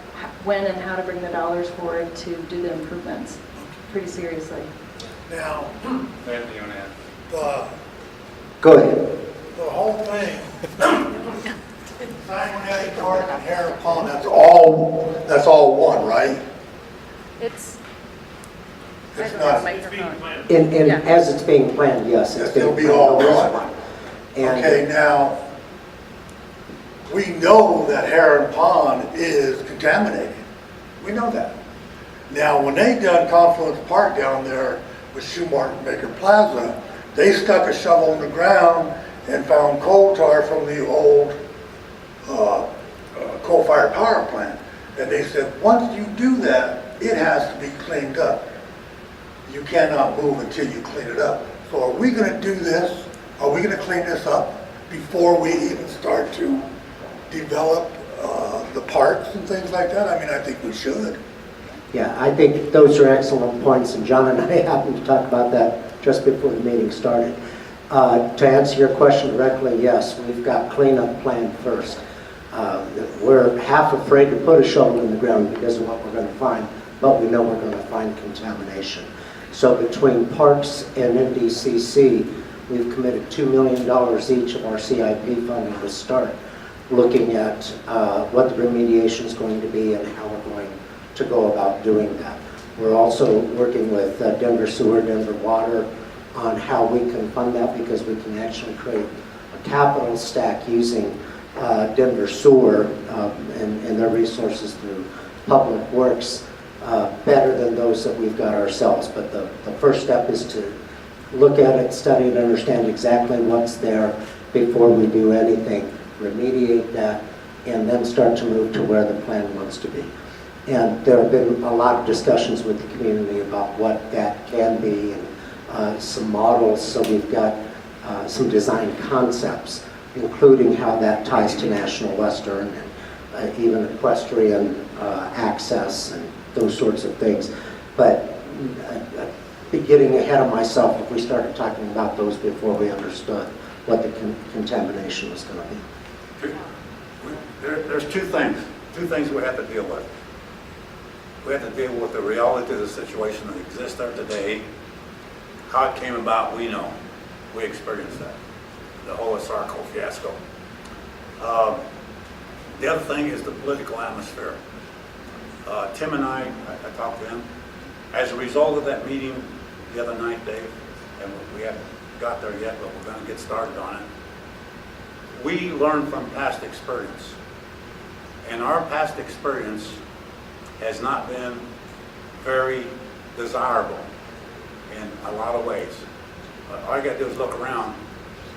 when and how to bring the dollars forward to do the improvements pretty seriously. now, Anything you want to add? Go ahead. the whole thing, Sanguinetti Park and Heron Pond, that's all one, right? It's It's I don't not. have a microphone. As it's being planned, yes, it's It'll being be planned. all one. Okay, now, we know that Heron Pond is contaminated. We know that. Now, when they done Confluence Park down there with Shoemaker Plaza, they stuck a shovel in the ground and found coal tar from the old coal-fired power plant. And they said, once you do that, it has to be cleaned up. You cannot move until you clean it up. So are we gonna do this? Are we gonna clean this up before we even start to develop the parks and things like that? I mean, I think we should. Yeah, I think those are excellent points, and John and I happened to talk about that just before the meeting started. To answer your question directly, yes, we've got cleanup planned first. We're half afraid to put a shovel in the ground because of what we're going to find, but we know we're going to find contamination. So between Parks and NWC-CAC, we've committed $2 million each of our CIP funding to start looking at what the remediation is going to be and how we're going to go about doing that. We're also working with Denver Sewer, Denver Water on how we can fund that, because we can actually create a capital stack using Denver Sewer and their resources through Public Works better than those that we've got ourselves. But the first step is to look at it, study it, understand exactly what's there before we do anything, remediate that, and then start to move to where the plan wants to be. And there have been a lot of discussions with the community about what that can be, and some models. So we've got some design concepts, including how that ties to National Western and even equestrian access and those sorts of things. But be getting ahead of myself if we started talking about those before we understood what the contamination was going to be. There's two things we have to deal with. We have to deal with the reality of the situation that exists there today. How it came about, we know. We experienced that. The whole Sarko fiasco. The other thing is the political atmosphere. Tim and I talked to him. As a result of that meeting the other night, Dave, and we haven't got there yet, but we're going to get started on it. We learned from past experience. And our past experience has not been very desirable in a lot of ways. But all you got to do is look around,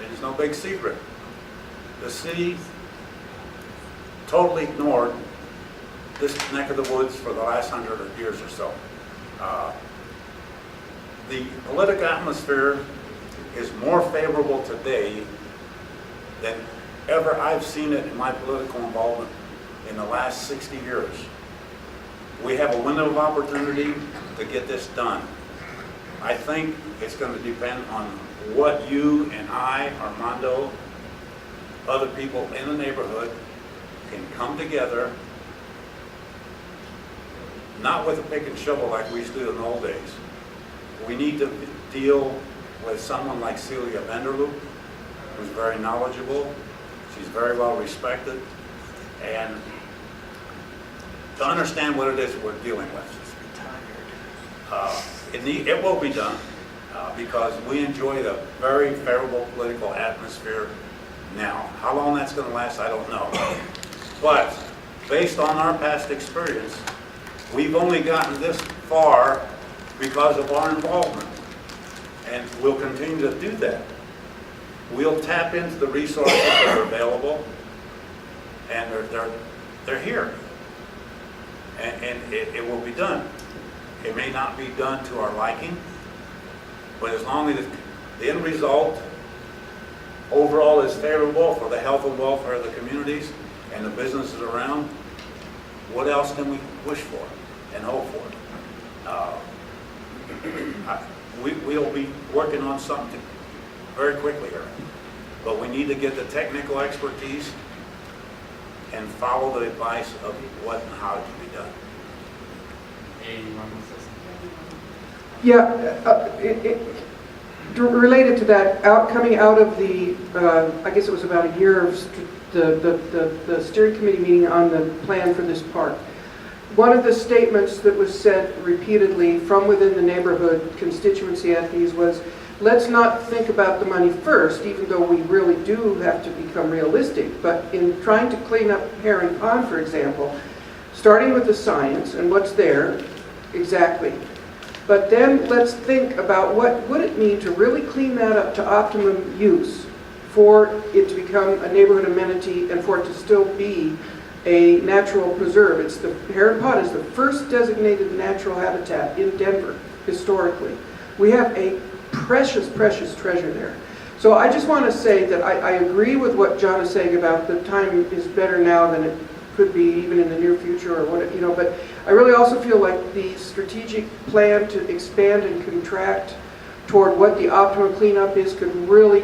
and it's no big secret. The city totally ignored this neck of the woods for the last 100 years or so. The political atmosphere is more favorable today than ever I've seen it in my political involvement in the last 60 years. We have a window of opportunity to get this done. I think it's going to depend on what you and I, Armando, other people in the neighborhood can come together, not with a pick and shovel like we used to do in the old days. We need to deal with someone like Celia Vanderloop, who's very knowledgeable. She's very well respected. And to understand what it is we're dealing with. It will be done because we enjoy the very favorable political atmosphere now. How long that's going to last, I don't know. But based on our past experience, we've only gotten this far because of our involvement. And we'll continue to do that. We'll tap into the resources that are available, and they're here. And it will be done. It may not be done to our liking, but as long as the end result overall is favorable for the health and welfare of the communities and the businesses around, what else can we wish for and hope for? We'll be working on something very quickly here, but we need to get the technical expertise and follow the advice of what and how it can be done. Yeah, related to that, coming out of the, I guess it was about a year of the steering committee meeting on the plan for this park. One of the statements that was said repeatedly from within the neighborhood constituency at these was, let's not think about the money first, even though we really do have to become realistic. But in trying to clean up Heron Pond, for example, starting with the science and what's there, exactly. But then let's think about what would it mean to really clean that up to optimum use for it to become a neighborhood amenity and for it to still be a natural preserve. It's the Heron Pond is the first designated natural habitat in Denver historically. We have a precious, precious treasure there. So I just want to say that I agree with what John is saying about the time is better now than it could be even in the near future or what, but I really also feel like the strategic plan to expand and contract toward what the optimum cleanup is could really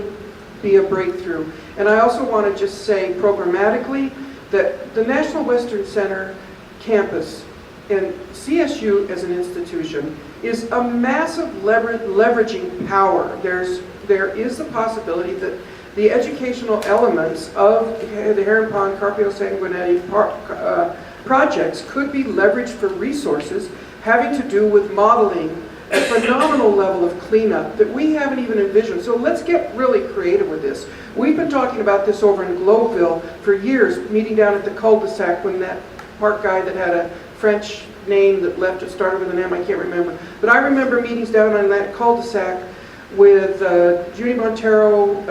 be a breakthrough. And I also want to just say programmatically that the National Western Center campus and CSU as an institution is a massive leveraging power. There is the possibility that the educational elements of the Heron Pond Carpio Sanguinetti projects could be leveraged for resources having to do with modeling a phenomenal level of cleanup that we haven't even envisioned. So let's get really creative with this. We've been talking about this over in Globeville for years, meeting down at the cul-de-sac when that park guy that had a French name that left, it started with an M, I can't remember. But I remember meetings down on that cul-de-sac with Judy Montero,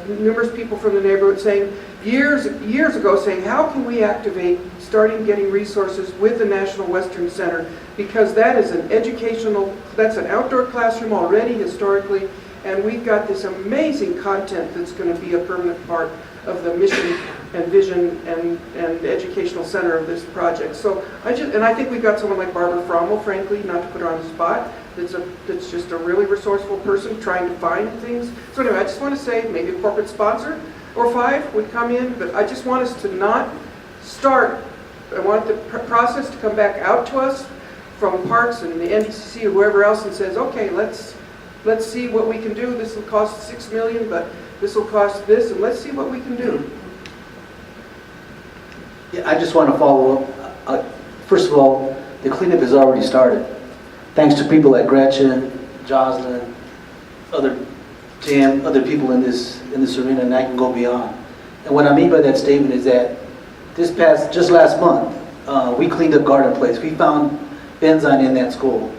numerous people from the neighborhood saying, years ago saying, how can we activate starting getting resources with the National Western Center, because that is an educational, that's an outdoor classroom already historically, and we've got this amazing content that's going to be a permanent part of the mission and vision and educational center of this project. So I think we've got someone like Barbara Frommel, frankly, not to put her on the spot, that's just a really resourceful person trying to find things. So anyway, I just want to say maybe a corporate sponsor or 5 would come in, but I just want us to not start. I want the process to come back out to us from Parks and the NWC or whoever else and says, okay, let's see what we can do. This will cost $6 million, but this will cost this, and let's see what we can do. Yeah, I just want to follow up. First of all, the cleanup has already started. Thanks to people like Gretchen, Jocelyn, other people in this arena, and I can go beyond. And what I mean by that statement is that just last month, we cleaned up Garden Place. We found benzene in that school.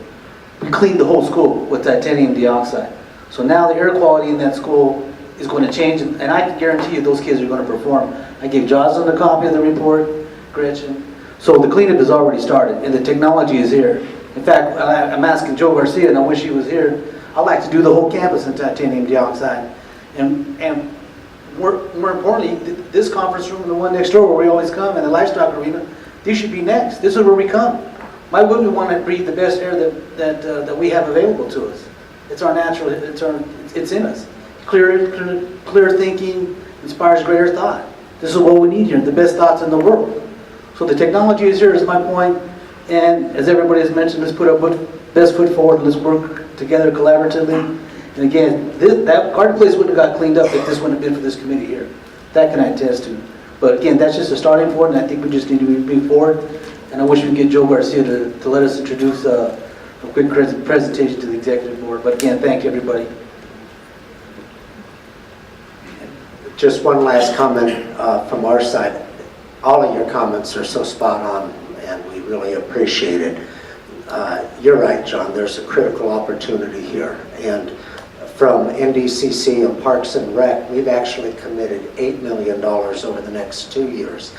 We cleaned the whole school with titanium dioxide. So now the air quality in that school is going to change, and I can guarantee you those kids are going to perform. I gave Jocelyn a copy of the report, Gretchen. So the cleanup has already started, and the technology is here. In fact, I'm asking Joe Garcia, and I wish he was here, I'd like to do the whole campus in titanium dioxide. And more importantly, this conference room and the one next door where we always come, and the livestock arena, these should be next. This is where we come. Why wouldn't we want to breathe the best air that we have available to us? It's our natural, it's in us. Clear thinking inspires greater thought. This is what we need here, the best thoughts in the world. So the technology is here, is my point. And as everybody has mentioned, let's put our best foot forward. Let's work together collaboratively. And again, that Garden Place wouldn't have got cleaned up if this wouldn't have been for this committee here. That can I attest to. But again, that's just a starting point, and I think we just need to move forward. And I wish we could get Joe Garcia to let us introduce a quick presentation to the executive board. But again, thank you, everybody. Just one last comment from our side. All of your comments are so spot on, and we really appreciate it. You're right, John, there's a critical opportunity here. And from NDCC and Parks and Rec, we've actually committed $8 million over the next 2 years.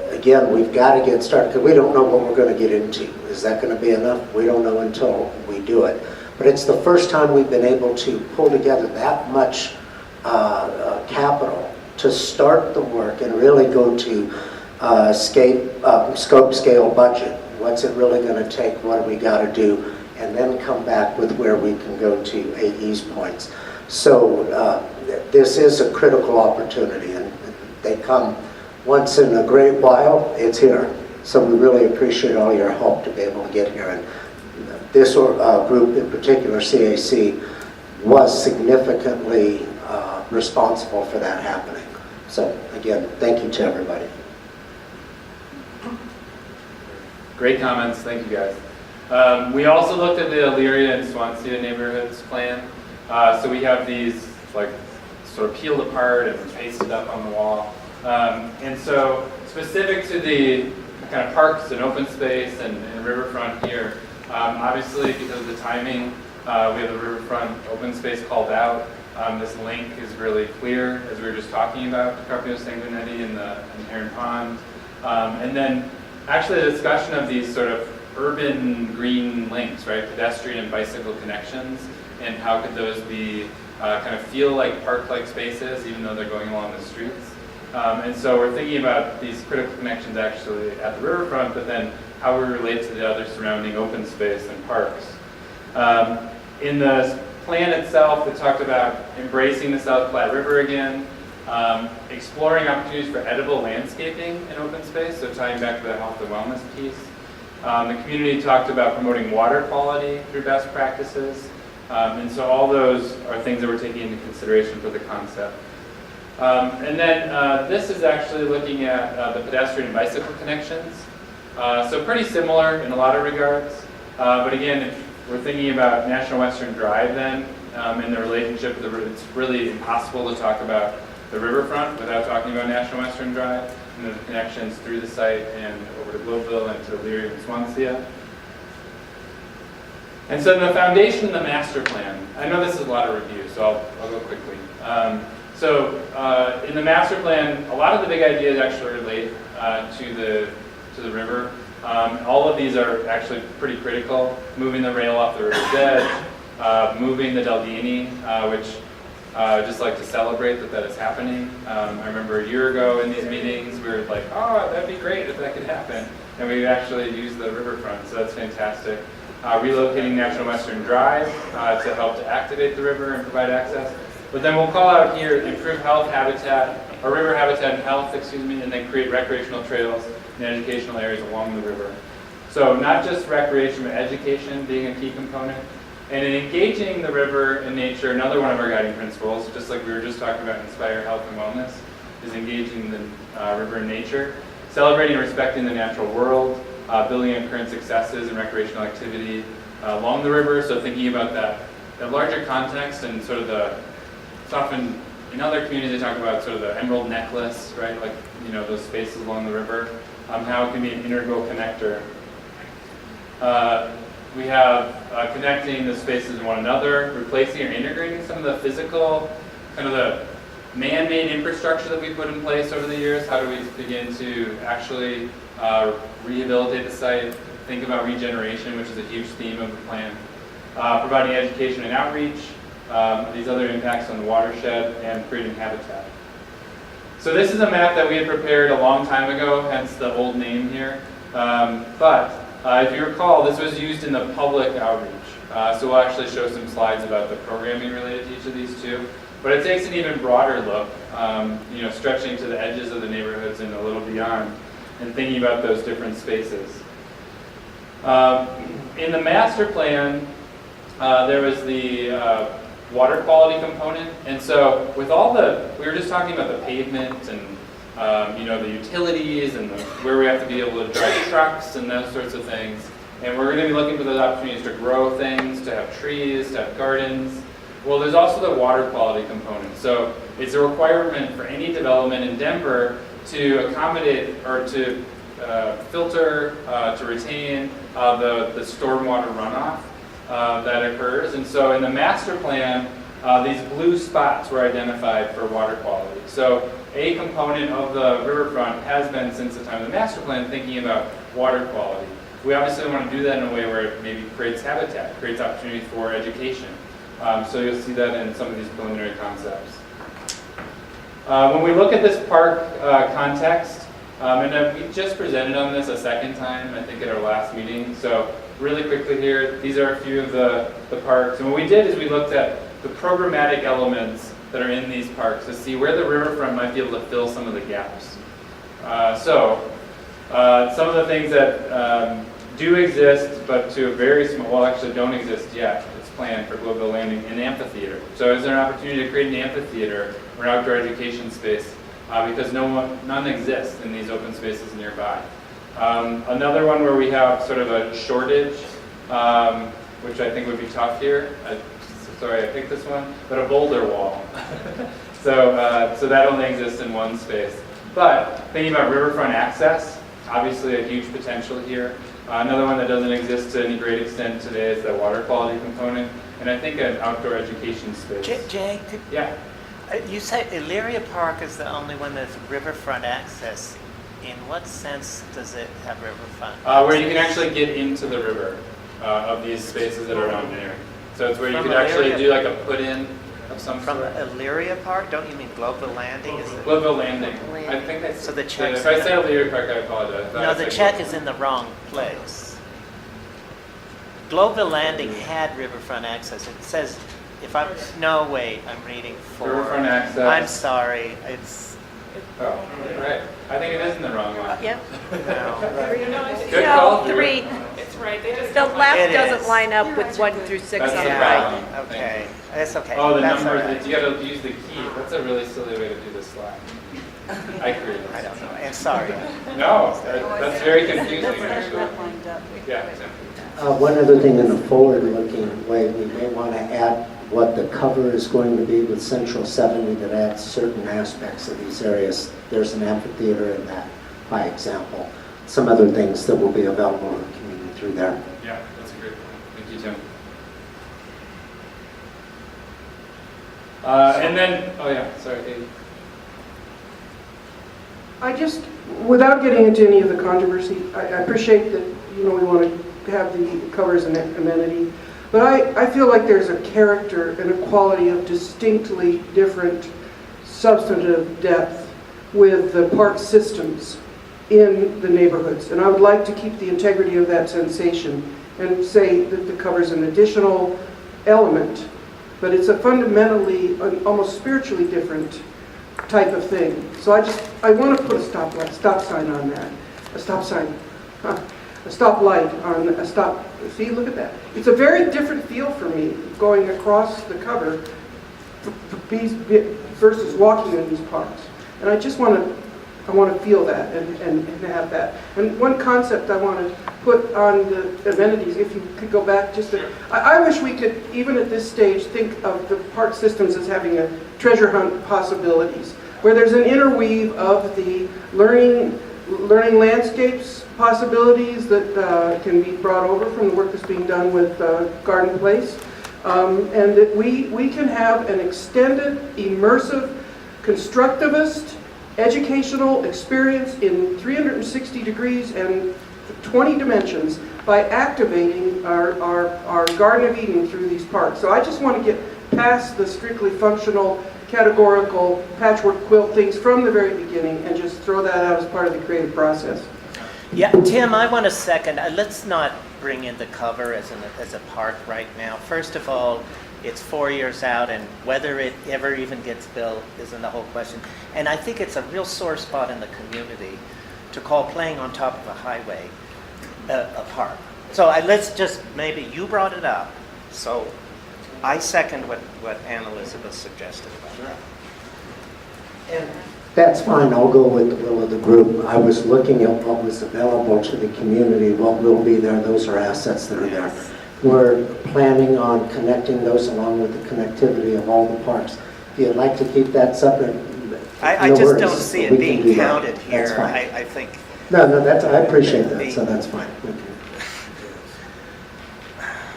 Again, we've got to get started, because we don't know what we're going to get into. Is that going to be enough? We don't know until we do it. But it's the first time we've been able to pull together that much capital to start the work and really go to scope, scale, budget. What's it really going to take? What do we got to do? And then come back with where we can go to AE's points. So this is a critical opportunity, and they come once in a great while. It's here. So we really appreciate all your help to be able to get here. And this group in particular, CAC, was significantly responsible for that happening. So again, thank you to everybody. Great comments, thank you guys. We also looked at the Elyria and Swansea neighborhoods plan. So we have these like sort of peeled apart and pasted up on the wall. And so specific to the kind of parks and open space and riverfront here, obviously because of the timing, we have the riverfront open space called out. This link is really clear, as we were just talking about, Carpio Sanguinetti and Heron Pond. And then actually the discussion of these sort of urban green links, right, pedestrian and bicycle connections, and how could those be kind of feel like park-like spaces even though they're going along the streets. And so we're thinking about these critical connections actually at the riverfront, but then how we relate to the other surrounding open space and parks. In the plan itself, it talked about embracing the South Platte River again, exploring opportunities for edible landscaping in open space, so tying back to the health and wellness piece. The community talked about promoting water quality through best practices, and so all those are things that we're taking into consideration for the concept. And then this is actually looking at the pedestrian and bicycle connections. So pretty similar in a lot of regards, but again, if we're thinking about National Western Drive then, and the relationship to the river, it's really impossible to talk about the riverfront without talking about National Western Drive and the connections through the site and over to Globeville and to Leary and Swansea. And so the foundation of the master plan, I know this is a lot of review, so I'll go quickly. In the master plan, a lot of the big ideas actually relate to the river. All of these are actually pretty critical. Moving the rail off the river's edge, moving the Daldini, which I just like to celebrate that is happening. I remember a year ago in these meetings, we were like, oh, that'd be great if that could happen. And we actually used the riverfront, so that's fantastic. Relocating National Western Drive to help to activate the river and provide access. But then we'll call out here, improve health habitat, or river habitat and health, and then create recreational trails and educational areas along the river. So not just recreation, but education being a key component. And in engaging the river and nature, another one of our guiding principles, just like we were just talking about Inspire Health and Wellness, is engaging the river and nature, celebrating and respecting the natural world, building on current successes and recreational activity along the river. So thinking about that larger context and sort of it's often in other communities they talk about sort of the emerald necklace, right? Like, those spaces along the river, how it can be an integral connector. We have connecting the spaces to one another, replacing or integrating some of the physical, kind of the man-made infrastructure that we put in place over the years. How do we begin to actually rehabilitate the site, think about regeneration, which is a huge theme of the plan, providing education and outreach, these other impacts on the watershed, and creating habitat. So this is a map that we had prepared a long time ago, hence the old name here. But if you recall, this was used in the public outreach. So we'll actually show some slides about the programming related to each of these two. But it takes an even broader look, stretching to the edges of the neighborhoods and a little beyond, and thinking about those different spaces. In the master plan, there was the water quality component, and so with all we were just talking about the pavement and the utilities and where we have to be able to drive trucks and those sorts of things, and we're going to be looking for those opportunities to grow things, to have trees, to have gardens. Well, there's also the water quality component. So it's a requirement for any development in Denver to accommodate or to filter, to retain the stormwater runoff that occurs. And so in the master plan, these blue spots were identified for water quality. So a component of the riverfront has been, since the time of the master plan, thinking about water quality. We obviously want to do that in a way where it maybe creates habitat, creates opportunity for education. So you'll see that in some of these preliminary concepts. When we look at this park context, and we just presented on this a second time, I think at our last meeting. So really quickly here, these are a few of the parks. And what we did is we looked at the programmatic elements that are in these parks to see where the riverfront might be able to fill some of the gaps. Some of the things that do exist, but to a very small, well, actually don't exist yet. It's planned for Globeville Landing, an amphitheater. So is there an opportunity to create an amphitheater or an outdoor education space? Because none exists in these open spaces nearby. Another one where we have sort of a shortage, which I think would be tough here. Sorry, I picked this one, but a boulder wall. So that only exists in one space. But thinking about riverfront access, obviously a huge potential here. Another one that doesn't exist to any great extent today is the water quality component, and I think an outdoor education space. Jay, yeah. You say Elyria Park is the only one that's riverfront access. In what sense does it have riverfront? Where you can actually get into the river of these spaces that are around there. So it's where you From could actually Elyria? do like a put-in of some From sort. Elyria Park? Don't you mean Global Landing? Is it? Global Landing. I think I So the yeah, check's if I in say Elyria Park, I apologize. No, the check is in the wrong place. Global Landing had riverfront access. It says, if I'm, no, wait, I'm reading 4. Riverfront access. I'm sorry, it's, Oh, right. I think it is in the wrong one. Yep. Good No, call. 3. It's right, they just The left It doesn't is. line up with 1 through 6 on That's the the right. problem. okay, that's okay. Oh, the That's all numbers, right. you gotta use the key. That's a really silly way to do this slide. I agree. I don't know, and sorry. No, that's very confusing actually. Yeah. One other thing in a forward-looking way, we may want to add what the cover is going to be with Central 70 that adds certain aspects of these areas. There's an amphitheater in that, by example. Some other things that will be available to the community through there. Yeah, that's a great point. Thank you, Tim. And then, oh yeah, sorry, Dave. I just, without getting into any of the controversy, I appreciate that, we want to have the covers and amenity, but I feel like there's a character and a quality of distinctly different substantive depth with the park systems in the neighborhoods. And I would like to keep the integrity of that sensation and say that the cover's an additional element, but it's a fundamentally, almost spiritually different type of thing. So I want to put a stop sign on that. A stop sign. A stop light on a stop. See, look at that. It's a very different feel for me going across the cover versus walking in these parks. And I just want to feel that and have that. And one concept I want to put on the amenities, if you could go back just a, I wish we could, even at this stage, think of the park systems as having a treasure hunt possibilities, where there's an interweave of the learning landscapes possibilities that can be brought over from the work that's being done with Garden Place, and that we can have an extended, immersive, constructivist, educational experience in 360 degrees and 20 dimensions by activating our Garden of Eden through these parks. So I just want to get past the strictly functional, categorical patchwork quilt things from the very beginning and just throw that out as part of the creative process. Yeah, Tim, I want to second, let's not bring in the cover as a park right now. First of all, it's 4 years out, and whether it ever even gets built isn't the whole question. And I think it's a real sore spot in the community to call playing on top of a highway a park. So let's just, maybe you brought it up, so I second what Anne Elizabeth suggested about that. And that's fine, I'll go with the will of the group. I was looking at what was available to the community, what will be there, those are assets that are there. We're planning on connecting those along with the connectivity of all the parks. If you'd like to keep that separate, I no just worries. don't see it We can being do that. counted here. That's fine. I think. No, that's, I appreciate that, so that's fine.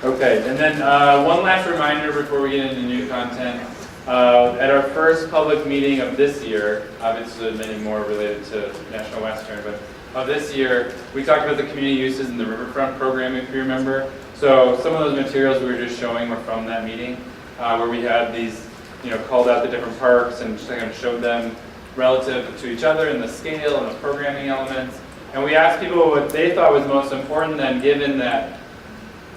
Okay, and then one last reminder before we get into new content. At our first public meeting of this year, obviously many more related to National Western, but of this year, we talked about the community uses in the Riverfront program, if you remember. So some of those materials we were just showing were from that meeting, where we had these, called out the different parks and just kind of showed them relative to each other and the scale and the programming elements. And we asked people what they thought was most important then, given that,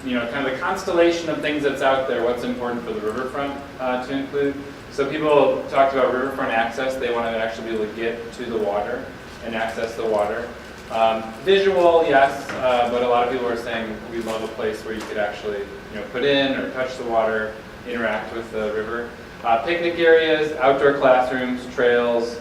kind of the constellation of things that's out there, what's important for the riverfront to include. So people talked about riverfront access. They wanted to actually be able to get to the water and access the water. Visual, yes, but a lot of people are saying we love a place where you could actually, put in or touch the water, interact with the river. Picnic areas, outdoor classrooms, trails,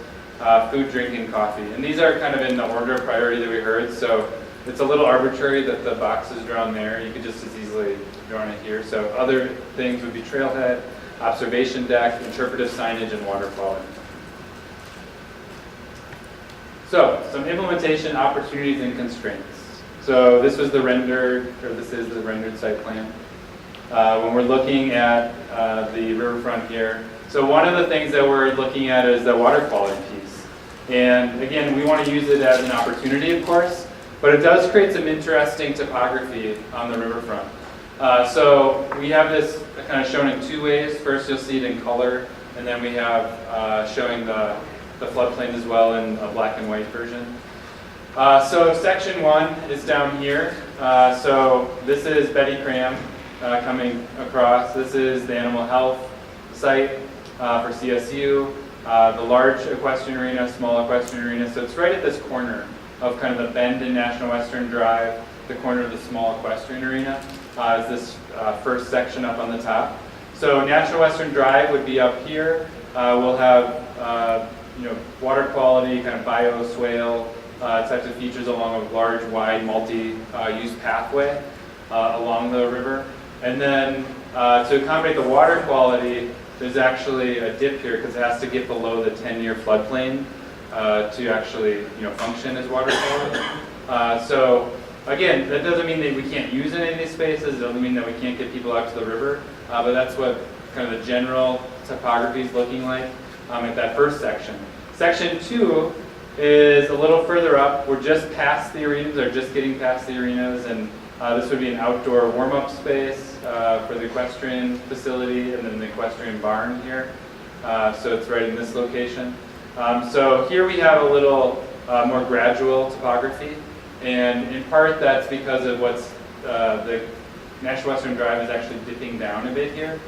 food, drink, and coffee. And these are kind of in the order of priority that we heard. So it's a little arbitrary that the box is drawn there. You could just as easily draw it here. So other things would be trailhead, observation deck, interpretive signage, and waterfalling. So some implementation opportunities and constraints. So this was the rendered, or this is the rendered site plan. When we're looking at the riverfront here. So one of the things that we're looking at is the water quality piece. And again, we want to use it as an opportunity, of course, but it does create some interesting topography on the riverfront. So we have this kind of shown in two ways. First, you'll see it in color, and then we have showing the floodplain as well in a black and white version. So section 1 is down here. So this is Betty Cram coming across. This is the animal health site for CSU. The large equestrian arena, small equestrian arena. So it's right at this corner of kind of the bend in National Western Drive, the corner of the small equestrian arena, is this first section up on the top. So National Western Drive would be up here. We'll have water quality, kind of bioswale types of features along a large, wide, multi-use pathway along the river. And then to accommodate the water quality, there's actually a dip here because it has to get below the 10-year floodplain to actually function as water quality. So again, that doesn't mean that we can't use any of these spaces. It doesn't mean that we can't get people out to the river. But that's what kind of the general topography is looking like at that first section. Section 2 is a little further up. We're just past the arenas, or just getting past the arenas, and this would be an outdoor warm-up space for the equestrian facility, and then the equestrian barn here. So it's right in this location. So here we have a little more gradual topography, and in part that's because of what's the National Western Drive is actually dipping down a bit here.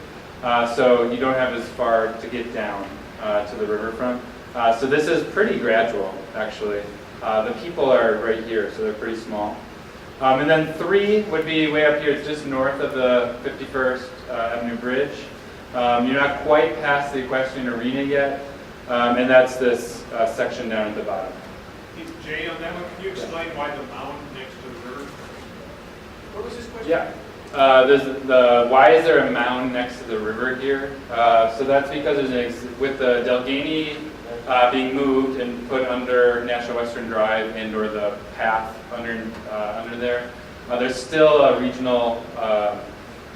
So you don't have as far to get down to the riverfront. So this is pretty gradual, actually. The people are right here, so they're pretty small. And then 3 would be way up here. It's just north of the 51st Avenue Bridge. You're not quite past the equestrian arena yet, and that's this section down at the bottom. Jay, on that one, can you explain why the mound next to the river? What was his question? Yeah. Why is there a mound next to the river here? So that's because with the Delgany being moved and put under National Western Drive and or the path under there, there's still a regional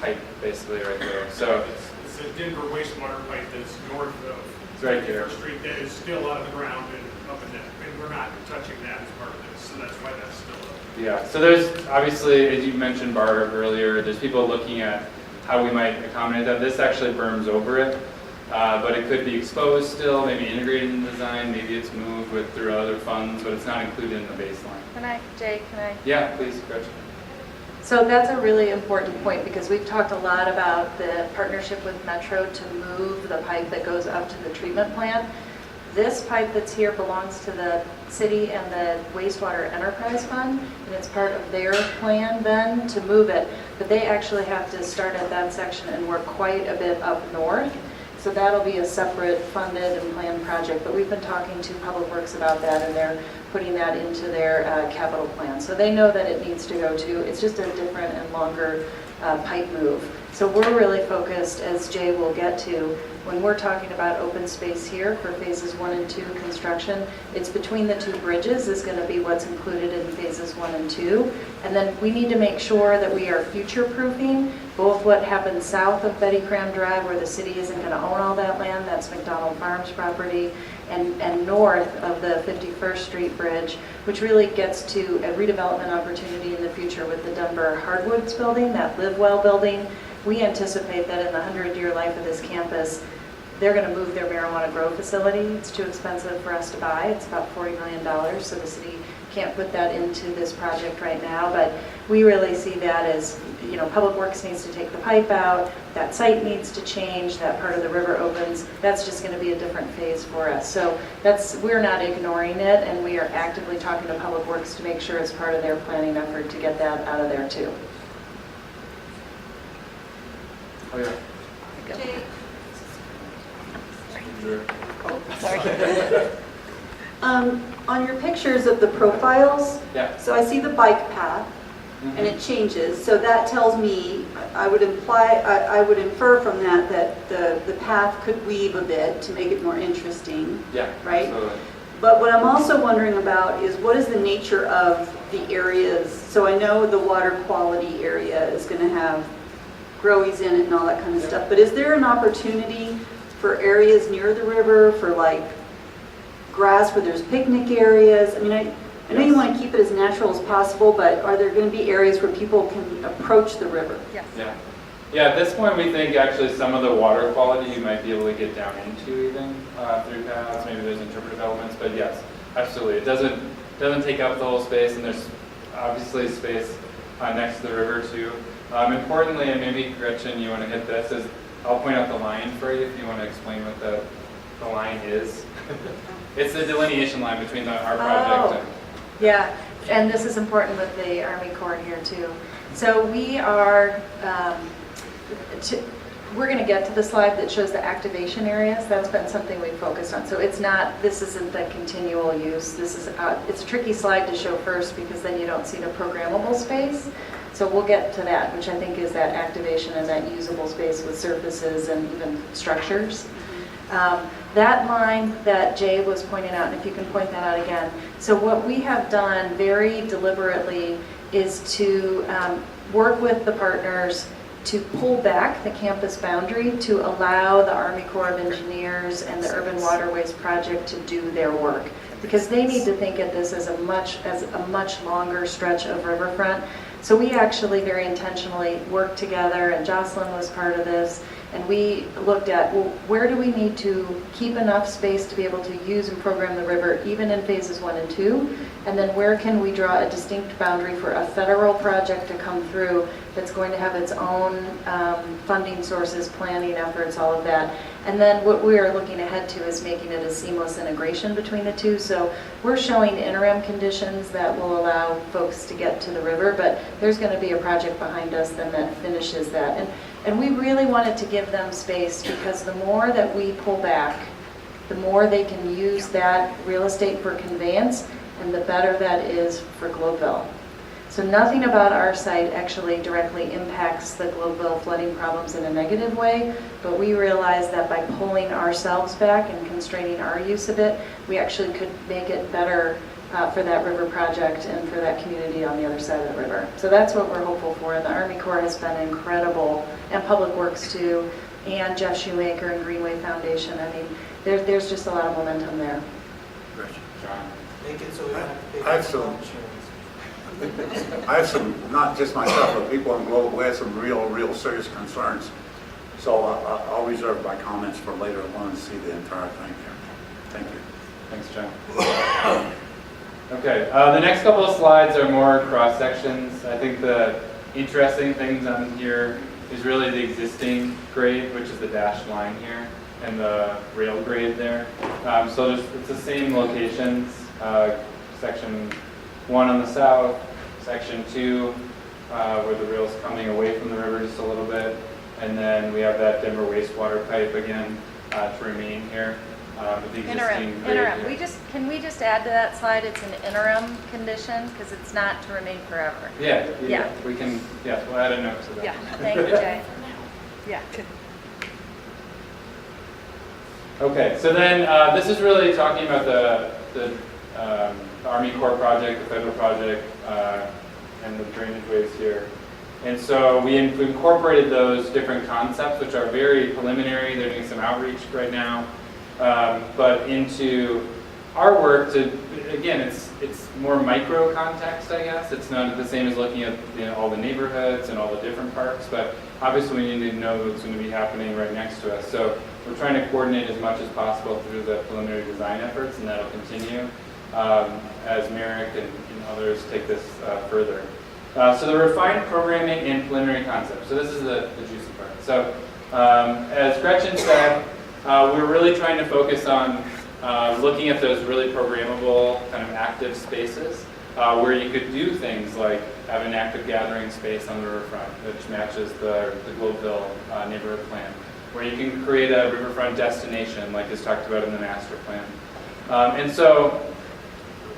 pipe basically right there. So it's a Denver wastewater pipe that's north of it's right here. Street that is still out of the ground and up in that, and we're not touching that as part of this, so that's why that's still up. Yeah, so there's obviously, as you mentioned, Barb, earlier, there's people looking at how we might accommodate that. This actually berms over it, but it could be exposed still, maybe integrated in the design, maybe it's moved through other funds, but it's not included in the baseline. Jay, can I? Yeah, please, Gretchen. So that's a really important point because we've talked a lot about the partnership with Metro to move the pipe that goes up to the treatment plant. This pipe that's here belongs to the city and the wastewater enterprise fund, and it's part of their plan then to move it. But they actually have to start at that section and work quite a bit up north. So that'll be a separate funded and planned project. But we've been talking to Public Works about that, and they're putting that into their capital plan. So they know that it needs to go to. It's just a different and longer pipe move. So we're really focused, as Jay will get to, when we're talking about open space here for phases 1 and 2 construction, it's between the 2 bridges is going to be what's included in phases 1 and 2. And then we need to make sure that we are future-proofing both what happens south of Betty Cram Drive, where the city isn't going to own all that land, that's McDonald Farms property, and north of the 51st Street Bridge, which really gets to a redevelopment opportunity in the future with the Denver Hardwoods building, that Live Well building. We anticipate that in the 100-year life of this campus, they're going to move their marijuana grow facility. It's too expensive for us to buy. It's about $40 million, so the city can't put that into this project right now. But we really see that as, Public Works needs to take the pipe out, that site needs to change, that part of the river opens. That's just going to be a different phase for us. So we're not ignoring it, and we are actively talking to Public Works to make sure it's part of their planning effort to get that out of there too. Oh, yeah. Jay, Sure. on your pictures of the profiles, Yeah. so I see the bike path, and it changes. So that tells me, I would infer from that the path could weave a bit to make it more interesting. Yeah. Right? Absolutely. But what I'm also wondering about is what is the nature of the areas? So I know the water quality area is going to have growies in it and all that kind of stuff. But is there an opportunity for areas near the river for like grass where there's picnic areas? I mean, I know you want to keep it as natural as possible, but are there going to be areas where people can approach the river? Yes. Yeah. Yeah, at this point, we think actually some of the water quality you might be able to get down into even through paths. Maybe there's interpretive elements, but yes, absolutely. It doesn't take up the whole space, and there's obviously space next to the river too. Importantly, and maybe Gretchen, you want to hit this, is I'll point out the line for you if you want to explain what the line is. It's the delineation line between our project and... Yeah, and this is important with the Army Corps here too. So we are, we're going to get to the slide that shows the activation areas. That's been something we've focused on. So it's not, this isn't the continual use. This is, it's a tricky slide to show first because then you don't see the programmable space. So we'll get to that, which I think is that activation and that usable space with surfaces and even structures. That line that Jay was pointing out, and if you can point that out again. So what we have done very deliberately is to work with the partners to pull back the campus boundary to allow the Army Corps of Engineers and the Urban Waterways Project to do their work. Because they need to think of this as a much longer stretch of riverfront. So we actually very intentionally worked together, and Jocelyn was part of this, and we looked at, well, where do we need to keep enough space to be able to use and program the river, even in phases 1 and 2, and then where can we draw a distinct boundary for a federal project to come through that's going to have its own funding sources, planning efforts, all of that. And then what we are looking ahead to is making it a seamless integration between the two. So we're showing interim conditions that will allow folks to get to the river, but there's going to be a project behind us then that finishes that. And we really wanted to give them space because the more that we pull back, the more they can use that real estate for conveyance, and the better that is for Globeville. So nothing about our site actually directly impacts the Globeville flooding problems in a negative way, but we realized that by pulling ourselves back and constraining our use of it, we actually could make it better for that river project and for that community on the other side of the river. So that's what we're hopeful for, and the Army Corps has been incredible, and Public Works too, and Jeff Shoemaker and Greenway Foundation. I mean, there's just a lot of momentum there. John. Make it so we don't have to pay I have some, I have some, not just myself, but people in Global, we have some real serious concerns. So I'll reserve my comments for later on and see the entire thing here. Thank you. Thanks, John. Okay, the next couple of slides are more cross sections. I think the interesting things on here is really the existing grade, which is the dashed line here, and the rail grade there. So it's the same locations, section 1 on the south, section 2, where the rail's coming away from the river just a little bit, and then we have that Denver wastewater pipe again to remain here. With the existing grade Interim. here. Can we just add to that slide, it's an interim condition, because it's not to remain forever. Yeah. We can, yes, we'll add a note to that. Yeah, thank you, Jay. Yeah. Okay, so then this is really talking about the Army Corps project, the federal project, and the drainage ways here. And so we incorporated those different concepts, which are very preliminary. They're doing some outreach right now, but into our work to, again, it's more micro context, I guess. It's not the same as looking at all the neighborhoods and all the different parks, but obviously we need to know what's going to be happening right next to us. So we're trying to coordinate as much as possible through the preliminary design efforts, and that'll continue as Merrick and others take this further. So the refined programming and preliminary concepts. So this is the juicy part. So as Gretchen said, we're really trying to focus on looking at those really programmable kind of active spaces where you could do things like have an active gathering space on the riverfront, which matches the Globeville neighborhood plan, where you can create a riverfront destination like is talked about in the master plan. And so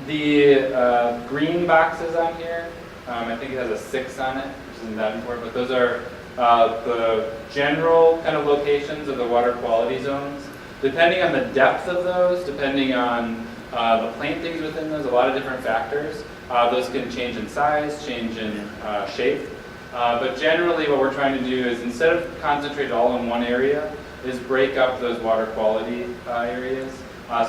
the green boxes on here, I think it has a 6 on it, which isn't that important, but those are the general kind of locations of the water quality zones. Depending on the depth of those, depending on the plantings within those, a lot of different factors, those can change in size, change in shape. But generally what we're trying to do is, instead of concentrate all in one area, is break up those water quality areas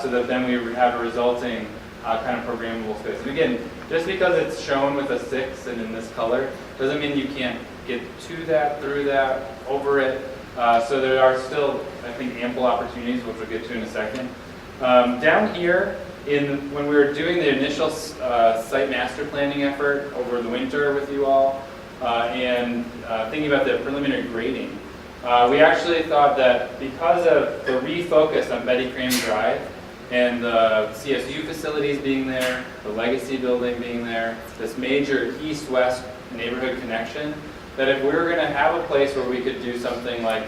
so that then we have a resulting kind of programmable space. And again, just because it's shown with a 6 and in this color doesn't mean you can't get to that, through that, over it. So there are still, I think, ample opportunities, which we'll get to in a second. Down here, when we were doing the initial site master planning effort over the winter with you all, and thinking about the preliminary grading, we actually thought that because of the refocus on Betty Cram Drive and the CSU facilities being there, the Legacy building being there, this major east-west neighborhood connection, that if we were going to have a place where we could do something like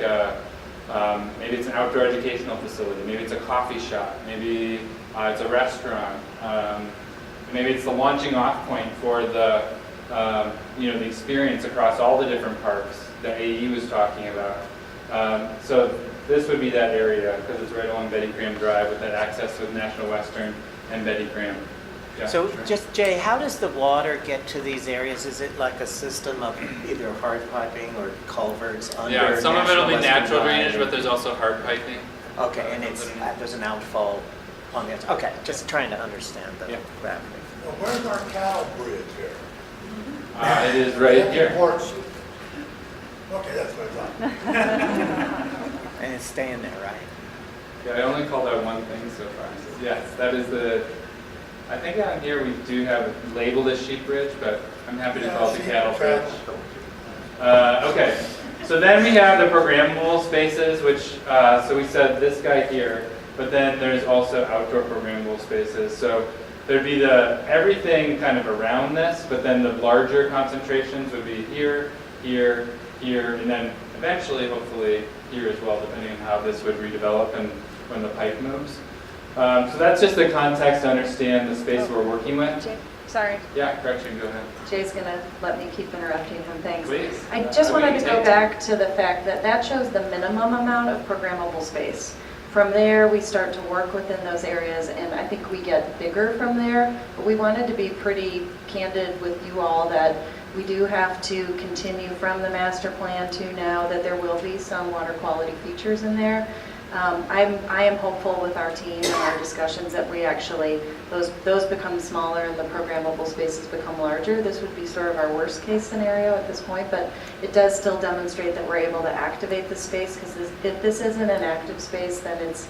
maybe it's an outdoor educational facility, maybe it's a coffee shop, maybe it's a restaurant, maybe it's the launching off point for the the experience across all the different parks that AE was talking about. So this would be that area because it's right along Betty Cram Drive with that access with National Western and Betty Cram. Yeah, So sure. just, Jay, how does the water get to these areas? Is it like a system of either hard piping or culverts under Yeah, some of it will be National natural Western drainage, Drive? but there's also hard piping. Okay, and there's an outfall on the outside. Okay, just trying to understand the gravity. Well, where's our cattle bridge here? It is right here. Okay, that's what I thought. And it's staying there, right? Yeah, I only called out one thing so far. So yes, that is I think out here we do have labeled as sheep bridge, but I'm happy to call it the cattle bridge. Okay, so then we have the programmable spaces, which, so we said this guy here, but then there's also outdoor programmable spaces. So there'd be everything kind of around this, but then the larger concentrations would be here, here, here, and then eventually, hopefully, here as well, depending on how this would redevelop and when the pipe moves. So that's just the context to understand the space we're working with. Jay, sorry. Yeah, Gretchen, go ahead. Jay's going to let me keep interrupting him, thanks. Please. I just wanted to go back to the fact that that shows the minimum amount of programmable space. From there, we start to work within those areas, and I think we get bigger from there. But we wanted to be pretty candid with you all that we do have to continue from the master plan to now that there will be some water quality features in there. I am hopeful with our team and our discussions that we actually, those become smaller and the programmable spaces become larger. This would be sort of our worst case scenario at this point, but it does still demonstrate that we're able to activate the space, because if this isn't an active space, then it's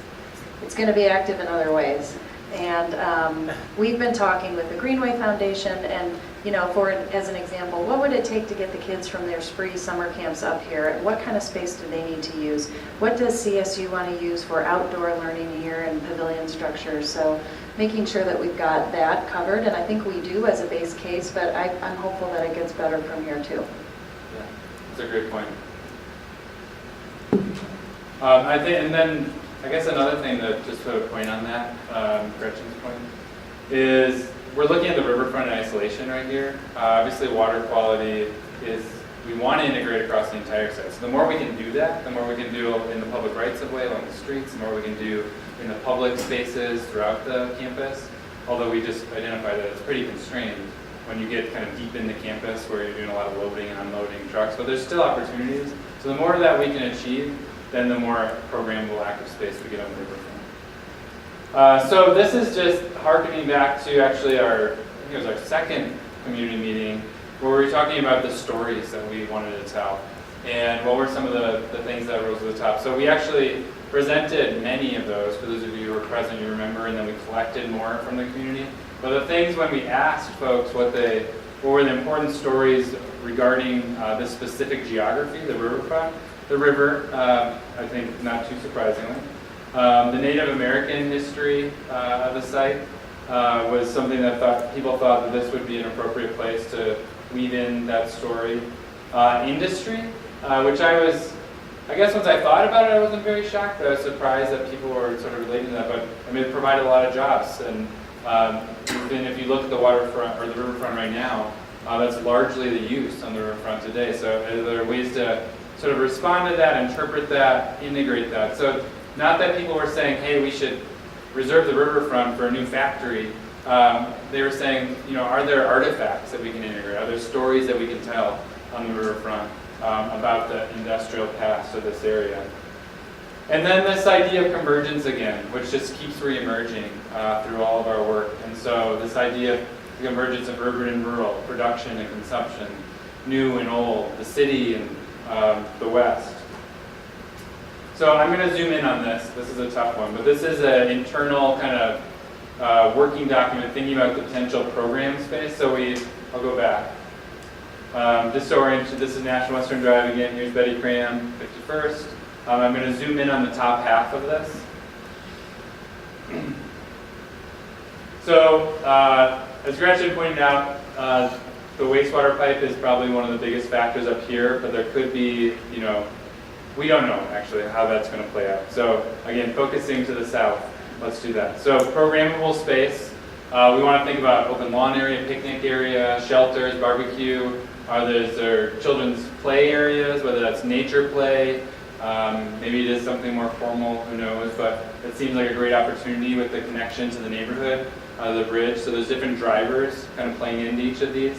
going to be active in other ways. And we've been talking with the Greenway Foundation, and as an example, what would it take to get the kids from their spree summer camps up here? What kind of space do they need to use? What does CSU want to use for outdoor learning here and pavilion structures? So making sure that we've got that covered, and I think we do as a base case, but I'm hopeful that it gets better from here too. Yeah, that's a great point. I think, and then I guess another thing that just put a point on that, Gretchen's point, is we're looking at the riverfront in isolation right here. Obviously, water quality we want to integrate across the entire site. So the more we can do that, the more we can do in the public rights of way along the streets, the more we can do in the public spaces throughout the campus. Although we just identify that it's pretty constrained when you get kind of deep into campus where you're doing a lot of loading and unloading trucks. But there's still opportunities. So the more that we can achieve, then the more programmable active space we get on the riverfront. So this is just harkening back to actually I think it was our second community meeting, where we were talking about the stories that we wanted to tell. And what were some of the things that rose to the top. So we actually presented many of those. For those of you who were present, you remember, and then we collected more from the community. But the things when we asked folks what were the important stories regarding this specific geography, the riverfront, the river, I think not too surprisingly. The Native American history of the site was something that people thought that this would be an appropriate place to weave in that story. Industry, which I guess once I thought about it, I wasn't very shocked, but I was surprised that people were sort of relating to that. But I mean, it provided a lot of jobs, and even if you look at the waterfront or the riverfront right now, that's largely the use on the riverfront today. So there are ways to sort of respond to that, interpret that, integrate that. So not that people were saying, hey, we should reserve the riverfront for a new factory. They were saying, are there artifacts that we can integrate? Are there stories that we can tell on the riverfront about the industrial past of this area? And then this idea of convergence again, which just keeps re-emerging through all of our work. And so this idea of the convergence of urban and rural, production and consumption, new and old, the city and the West. So I'm going to zoom in on this. This is a tough one, but this is an internal kind of working document thinking about the potential program space. So I'll go back. Disoriented, this is National Western Drive again. Here's Betty Cram, 51st. I'm going to zoom in on the top half of this. So, as Gretchen pointed out, the wastewater pipe is probably one of the biggest factors up here, but there could be, we don't know actually how that's going to play out. So, again, focusing to the south, let's do that. So, programmable space, we want to think about open lawn area, picnic area, shelters, barbecue. There children's play areas, whether that's nature play, maybe it is something more formal, who knows, but it seems like a great opportunity with the connection to the neighborhood, the bridge. So there's different drivers kind of playing into each of these.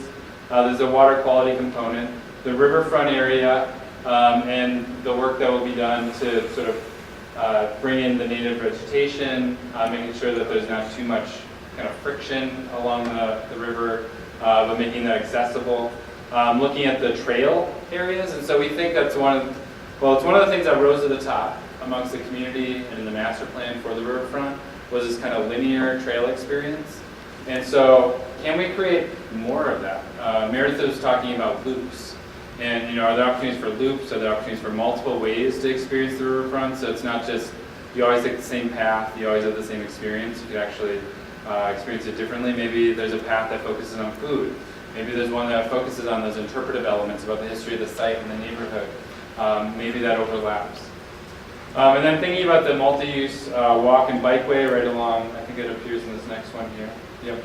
There's a water quality component, the riverfront area, and the work that will be done to sort of bring in the native vegetation, making sure that there's not too much kind of friction along the river, but making that accessible. Looking at the trail areas, and so we think that's it's one of the things that rose to the top amongst the community and in the master plan for the riverfront was this kind of linear trail experience. And so, can we create more of that? Meredith was talking about loops, and are there opportunities for loops? Are there opportunities for multiple ways to experience the riverfront? So it's not just you always take the same path, you always have the same experience. You could actually experience it differently. Maybe there's a path that focuses on food. Maybe there's one that focuses on those interpretive elements about the history of the site and the neighborhood. Maybe that overlaps. And then thinking about the multi-use walk and bikeway right along, I think it appears in this next one here. Yep.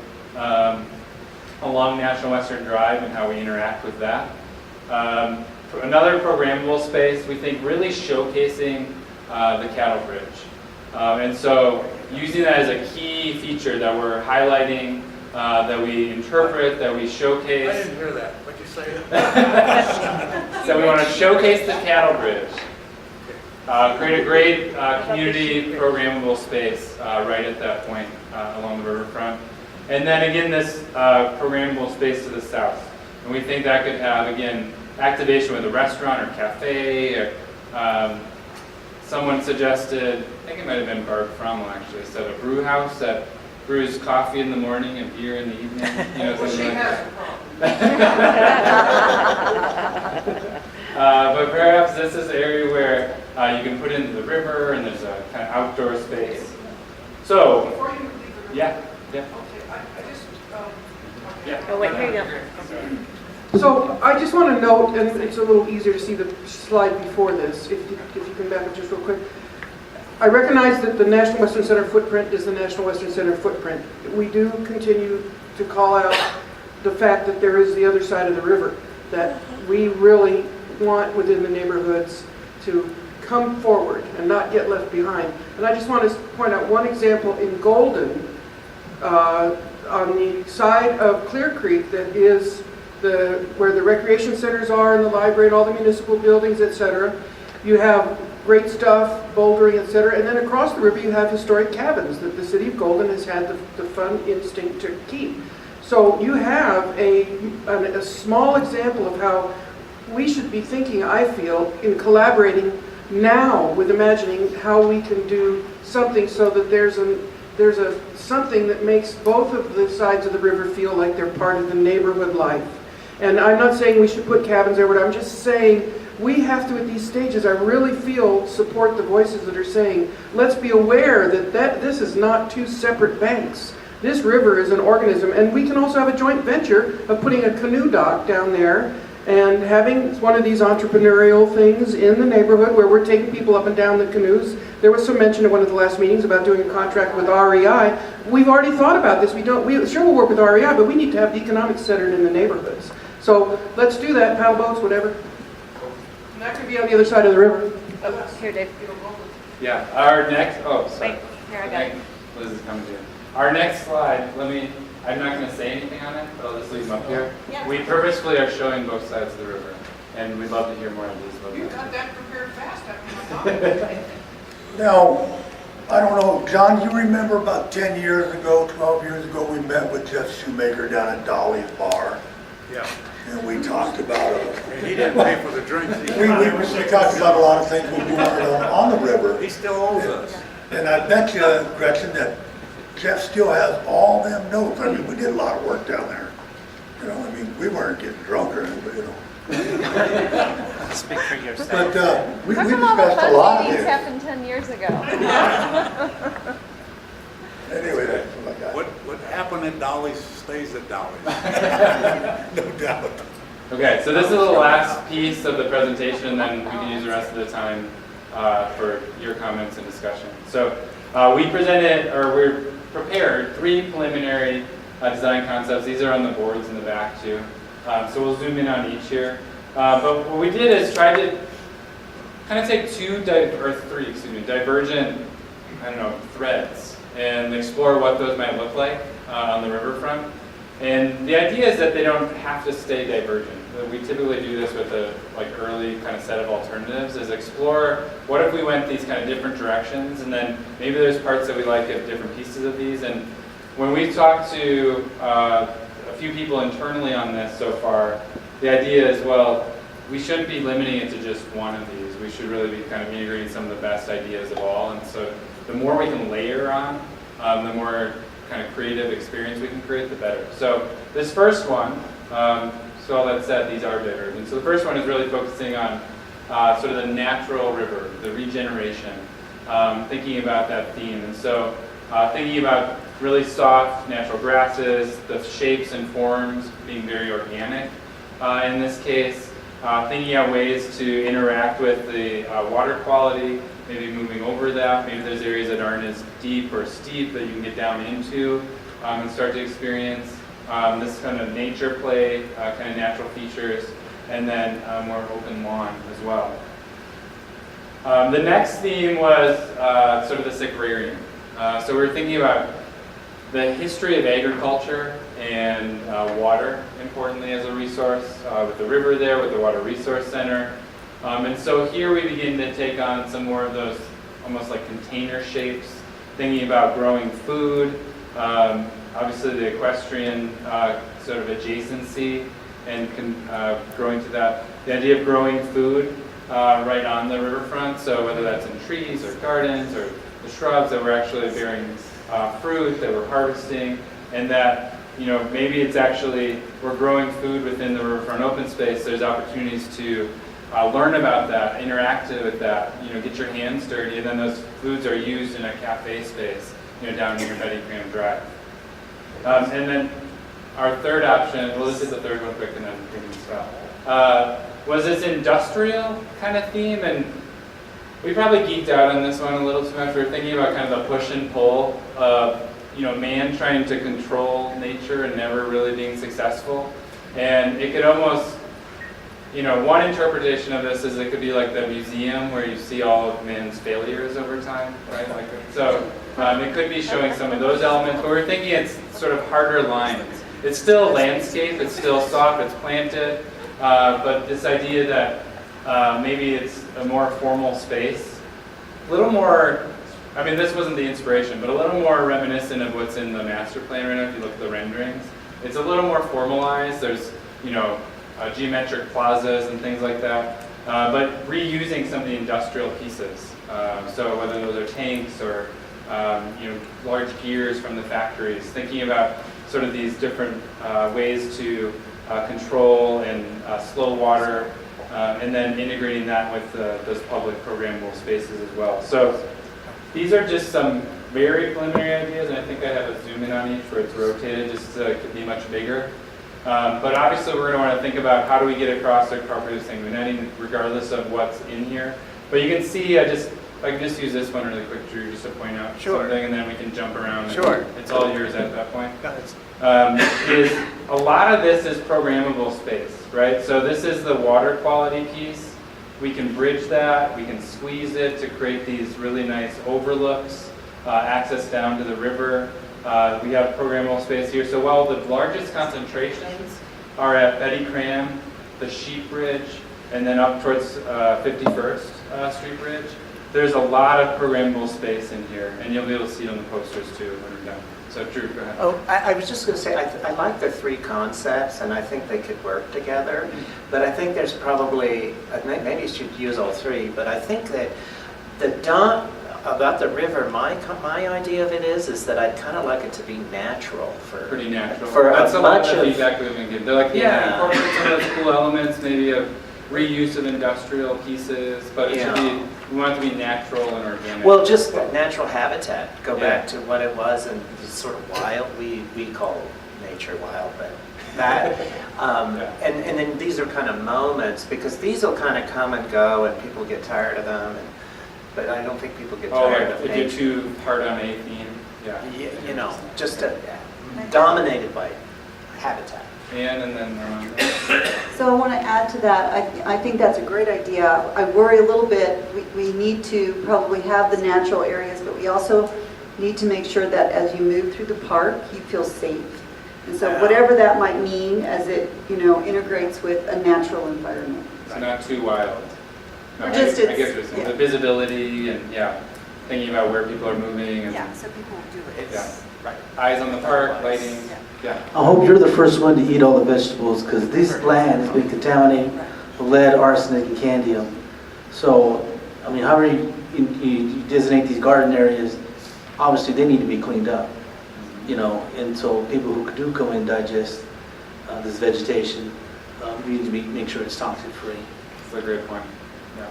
Along National Western Drive and how we interact with that. Another programmable space, we think really showcasing the cattle bridge. And so using that as a key feature that we're highlighting, that we interpret, that we showcase. I didn't hear that. What'd you say? So we want to showcase the cattle bridge. Create a great community programmable space right at that point along the riverfront. And then again, this programmable space to the south. And we think that could have, again, activation with a restaurant or cafe. Or someone suggested, I think it might have been Barb Frommel actually, said a brew house that brews coffee in the morning and beer in the evening. Well, she has a problem. But perhaps this is an area where you can put into the river and there's a kind of outdoor space. So, Before you leave the yeah. Okay, I just, Yeah. Oh, wait, here you go. So I just want to note, and it's a little easier to see the slide before this, if you can back up just real quick. I recognize that the National Western Center footprint is the National Western Center footprint. We do continue to call out the fact that there is the other side of the river, that we really want within the neighborhoods to come forward and not get left behind. And I just want to point out one example in Golden, on the side of Clear Creek, that is where the recreation centers are and the library and all the municipal buildings, etc. You have great stuff, bouldering, etc. And then across the river you have historic cabins that the city of Golden has had the fun instinct to keep. So you have a small example of how we should be thinking, I feel, in collaborating now with imagining how we can do something so that there's something that makes both of the sides of the river feel like they're part of the neighborhood life. And I'm not saying we should put cabins there, but I'm just saying we have to, at these stages, I really feel, support the voices that are saying, let's be aware that this is not two separate banks. This river is an organism, and we can also have a joint venture of putting a canoe dock down there and having one of these entrepreneurial things in the neighborhood where we're taking people up and down the canoes. There was some mention at one of the last meetings about doing a contract with REI. We've already thought about this. Sure we'll work with REI, but we need to have the economics centered in the neighborhoods. So let's do that, paddle boats, whatever. And that could be on the other side of the river. Here, Dave. Yeah, our next, sorry. Wait, here, I got it. Liz is coming to you. Our next slide, I'm not going to say anything on it, but I'll just leave them up here. Yeah. We purposefully are showing both sides of the river, and we'd love to hear more ideas about that. You got that prepared fast after my Now, I don't know, John, do you remember about 10 years ago, 12 years ago, we met with Jeff Shoemaker down at Dolly's Bar? Yeah. And we talked about And he didn't pay for the drinks. we talked about a lot of things we do on the river. He still owes us. And I bet you, Gretchen, that Jeff still has all them notes. I mean, we did a lot of work down there. You know, I mean, we weren't getting drunk or anything, you know. Speak for yourself. But we How come all the discussed a lot fun of meetings it. happened 10 years ago? Anyway, that's what I got. What happened at Dolly's stays at Dolly's. No doubt. Okay, so this is the last piece of the presentation, and then we can use the rest of the time for your comments and discussion. So we prepared 3 preliminary design concepts. These are on the boards in the back too. So we'll zoom in on each here. But what we did is try to kind of take 3 divergent, threads and explore what those might look like on the riverfront. And the idea is that they don't have to stay divergent. We typically do this with a early kind of set of alternatives, is explore what if we went these kind of different directions, and then maybe there's parts that we like of different pieces of these. And when we've talked to a few people internally on this so far, the idea is, well, we shouldn't be limiting it to just one of these. We should really be kind of integrating some of the best ideas of all. And so the more we can layer on, the more kind of creative experience we can create, the better. So this first one, so all that said, these are divergent. So the first one is really focusing on sort of the natural river, the regeneration, thinking about that theme. And so thinking about really soft natural grasses, the shapes and forms being very organic. In this case, thinking out ways to interact with the water quality, maybe moving over that. Maybe there's areas that aren't as deep or steep that you can get down into and start to experience this kind of nature play, kind of natural features, and then more open lawn as well. The next theme was sort of this agrarian. So we're thinking about the history of agriculture and water, importantly, as a resource, with the river there, with the Water Resource Center. And so here we begin to take on some more of those almost like container shapes, thinking about growing food, obviously the equestrian sort of adjacency and growing to that. The idea of growing food right on the riverfront, so whether that's in trees or gardens or the shrubs that we're actually bearing fruit that we're harvesting, and that maybe it's actually we're growing food within the riverfront open space. There's opportunities to learn about that, interact with that, get your hands dirty, and then those foods are used in a cafe space, down near Betty Cram Drive. And then our third option, well, this is the third one quick, and then we can stop, was this industrial kind of theme, and we probably geeked out on this one a little too much. We were thinking about kind of the push and pull of man trying to control nature and never really being successful. And it could almost, one interpretation of this is it could be like the museum where you see all of man's failures over time, right? So it could be showing some of those elements, but we're thinking it's sort of harder lines. It's still a landscape, it's still soft, it's planted, but this idea that maybe it's a more formal space, a little more, this wasn't the inspiration, but a little more reminiscent of what's in the master plan right now if you look at the renderings. It's a little more formalized. There's, geometric plazas and things like that, but reusing some of the industrial pieces. So whether those are tanks or, large gears from the factories, thinking about sort of these different ways to control and slow water, and then integrating that with those public programmable spaces as well. So these are just some very preliminary ideas, and I think I have a zoom in on each where it's rotated just so it could be much bigger. But obviously we're going to want to think about how do we get across the cooperative sanguinetti regardless of what's in here. But you can see, I can just use this one really quick, Drew, just to point out something, and then we can jump around. Sure. It's all yours at that point. Is a lot of this is programmable space, right? So this is the water quality piece. We can bridge that. We can squeeze it to create these really nice overlooks, access down to the river. We have programmable space here. So while the largest concentrations are at Betty Cram, the Sheep Bridge, and then up towards 51st Street Bridge, there's a lot of programmable space in here, and you'll be able to see it on the posters too when we're done. So Drew, go ahead. Oh, I was just going to say, I like the three concepts, and I think they could work together. But I think there's probably, maybe you should use all three, but I think that about the river, my idea of it is that I'd kind of like it to be natural for Pretty natural. For That's a lot much of of feedback we've been given. They're like, Yeah. incorporate some of those cool elements, maybe of reuse of industrial pieces, but it should be, we want it to be natural and organic. Well, just natural habitat. Go back Yeah. to what it was and sort of wild. We call nature wild, but that. And then these are kind of moments because these will kind of come and go and people get tired of them. But I don't think people get tired of if nature. you're too hard on a theme, You know, just dominated by habitat. And then So I want to add to that, I think that's a great idea. I worry a little bit, we need to probably have the natural areas, but we also need to make sure that as you move through the park, you feel safe. And so whatever that might mean as it, integrates with a natural environment. it's not too wild. No, Or I just get what it's- you're saying. The visibility and thinking about where people are moving and so people will do it. right. Eyes on the park, lighting. Yeah. I hope you're the first one to eat all the vegetables because this land has been contaminated with lead, arsenic, and candium. So, I mean, however you designate these garden areas, obviously they need to be cleaned up, and so people who do come and digest this vegetation, we need to make sure it's toxic free. That's a great point. Yeah.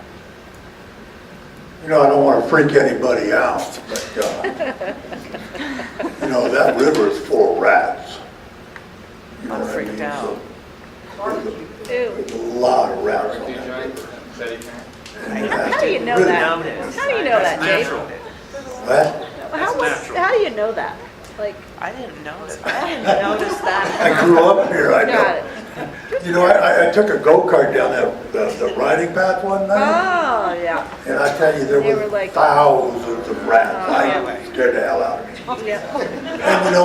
I don't want to freak anybody out, but, that river is full of rats. I'm freaked out. There's a lot of rats on Do you that join? river. Is that you can? How do you know Really that? noticed. How do you know that, Dave? What? How do you know that? Like, I didn't notice. I didn't notice that. I grew up here, I Got know. it. I took a go-kart down the riding path one night, Oh, yeah. and I tell you, there They were were like- thousands of rats. Oh, yeah. I scared the hell out of me. Yeah. And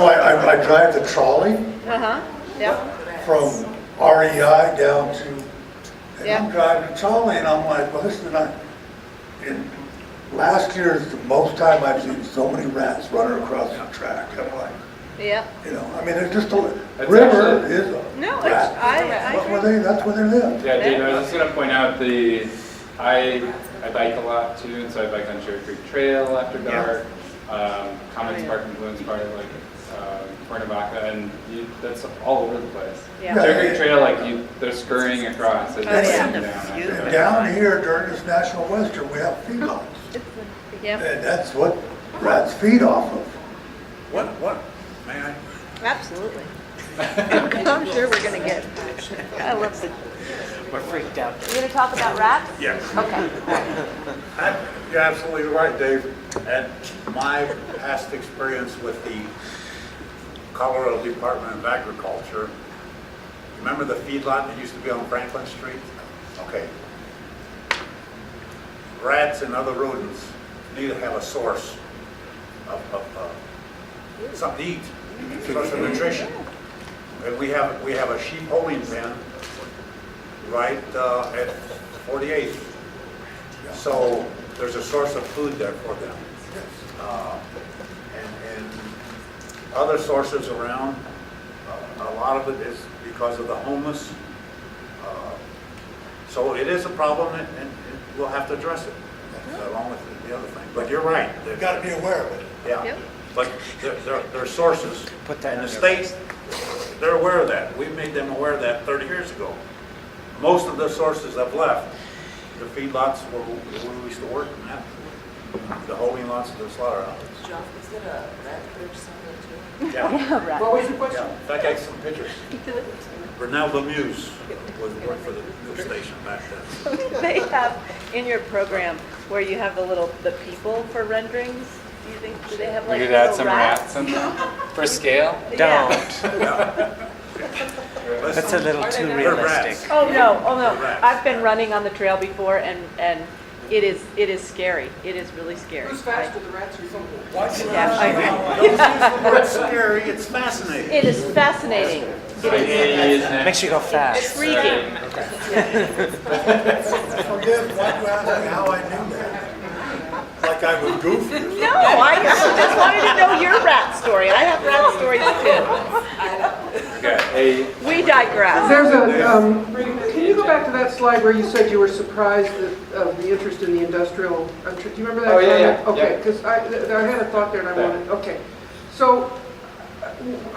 I drive the trolley Uh-huh. Yeah. from REI down to, and Yeah. I'm driving the trolley, and I'm like, well, listen, last year is the most time I've seen so many rats running across the track. I'm like, Yeah. there's just a That's river actually- is a No, rat. That's where they live. Yeah, Dave, I was just going to point out I bike a lot too, and so I bike on Cherry Creek Trail after dark. Commons Park and Bloom's part of Cuernavaca, and that's all over the place. Yeah. Cherry Creek Trail, they're scurrying across. As Oh, you're yeah. riding down. And down here during this National Western, we have feedlots. Yeah. And that's what rats feed off of. What, may I? Absolutely. I'm sure we're gonna get. I love the. We're freaked out. You gonna talk about rats? Yes. Okay. You're absolutely right, Dave. And my past experience with the Colorado Department of Agriculture, remember the feedlot that used to be on Franklin Street? Okay. Rats and other rodents need to have a source of something to eat, source of nutrition. And we have a sheep holding pen right at 48th. So there's a source of food there for them. And other sources around, a lot of it is because of the homeless. So it is a problem and we'll have to address it along with the other thing. But you're right. You've got to be aware of it. Yeah. Yep. But there are sources. Put that And the on your state, they're aware of that. We made them aware of that 30 years ago. Most of the sources have left. The feedlots where we used to work in that. The holding lots, the slaughterhouses. John, is it a rat bridge somewhere too? Yeah. Right. What was your question? Yeah. In fact, I have some pictures. Renell Lemieux worked for the news station back then. They have in your program where you have the people for renderings. Do they have We could add some rats in there for scale. Yeah. That's a little too realistic. Oh no! Rats. I've been running on the trail before, and it is scary. It is really scary. Who's faster, the rats or you? Yeah, I Don't use the word scary, it's fascinating. It is fascinating. It is Makes you go fast. intriguing. Forgive, why do you ask me how I knew that? I was goofy. No, I just wanted to know your rat story. I have rat stories too. Okay, We digress. There's can you go back to that slide where you said you were surprised of the interest in the industrial, do you remember that? Oh, yeah, comment? yeah. Okay, because I had a thought there and I wanted, okay. So,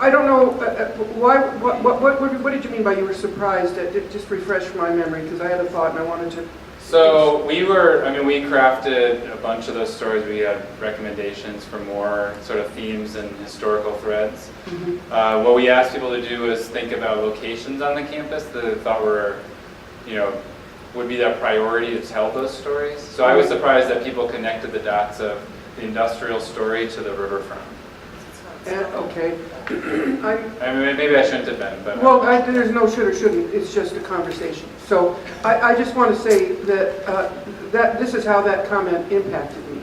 I don't know, what did you mean by you were surprised? Just refresh my memory, because I had a thought and I wanted to. So we crafted a bunch of those stories. We had recommendations for more sort of themes and historical threads. What we asked people to do is think about locations on the campus that they thought were, would be that priority to tell those stories. So I was surprised that people connected the dots of the industrial story to the riverfront. Okay. I mean, maybe I shouldn't have been, but... Well, there's no should or shouldn't, it's just a conversation. So I just want to say that this is how that comment impacted me.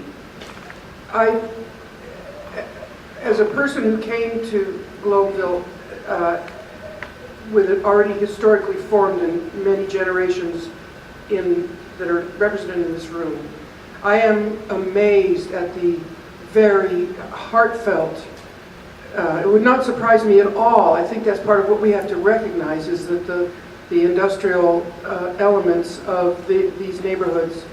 As a person who came to Globeville with it already historically formed in many generations that are represented in this room, I am amazed at the very heartfelt. It would not surprise me at all. I think that's part of what we have to recognize is that the industrial elements of these neighborhoods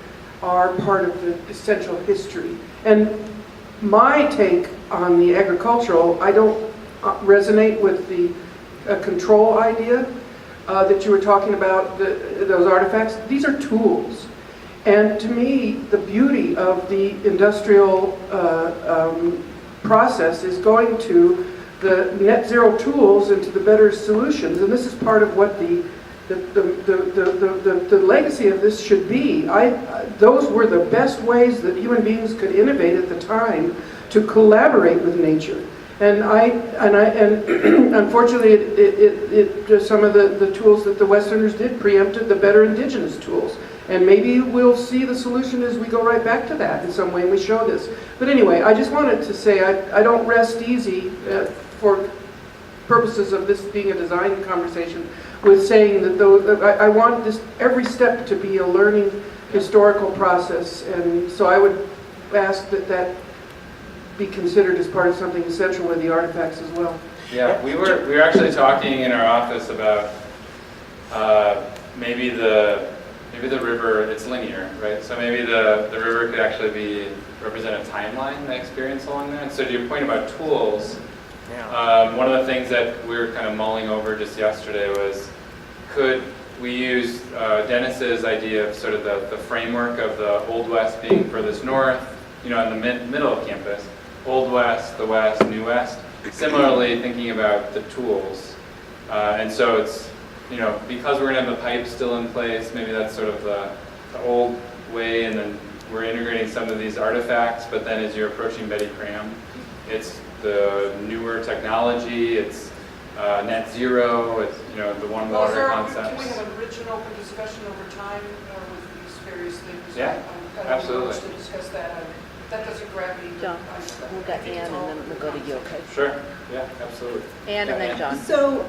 are part of the essential history. And my take on the agricultural, I don't resonate with the control idea that you were talking about, those artifacts. These are tools. And to me, the beauty of the industrial process is going to the net zero tools and to the better solutions. And this is part of what the legacy of this should be. Those were the best ways that human beings could innovate at the time to collaborate with nature. And unfortunately, some of the tools that the Westerners did preempted the better indigenous tools. And maybe we'll see the solution as we go right back to that in some way, and we show this. But anyway, I just wanted to say I don't rest easy for purposes of this being a design conversation with saying that I want this every step to be a learning historical process. And so I would ask that be considered as part of something essential with the artifacts as well. Yeah, we were actually talking in our office about maybe the river, it's linear, right? So maybe the river could actually represent a timeline, the experience along there. And so to your point about tools, one of the things that we were kind of mulling over just yesterday was, could we use Dennis's idea of sort of the framework of the Old West being furthest north, in the middle of campus, Old West, the West, New West. Similarly, thinking about the tools. And so it's, because we're going to have the pipes still in place, maybe that's sort of the old way, and then we're integrating some of these artifacts, but then as you're approaching Betty Cram, it's the newer technology, it's net zero, it's, the one water concepts. Can we have a rich and open discussion over time with these various things? Yeah, absolutely. To discuss that. That doesn't grab me. John, we'll get Ann and then we'll go to you, okay? Sure, yeah, absolutely. Ann and then John. So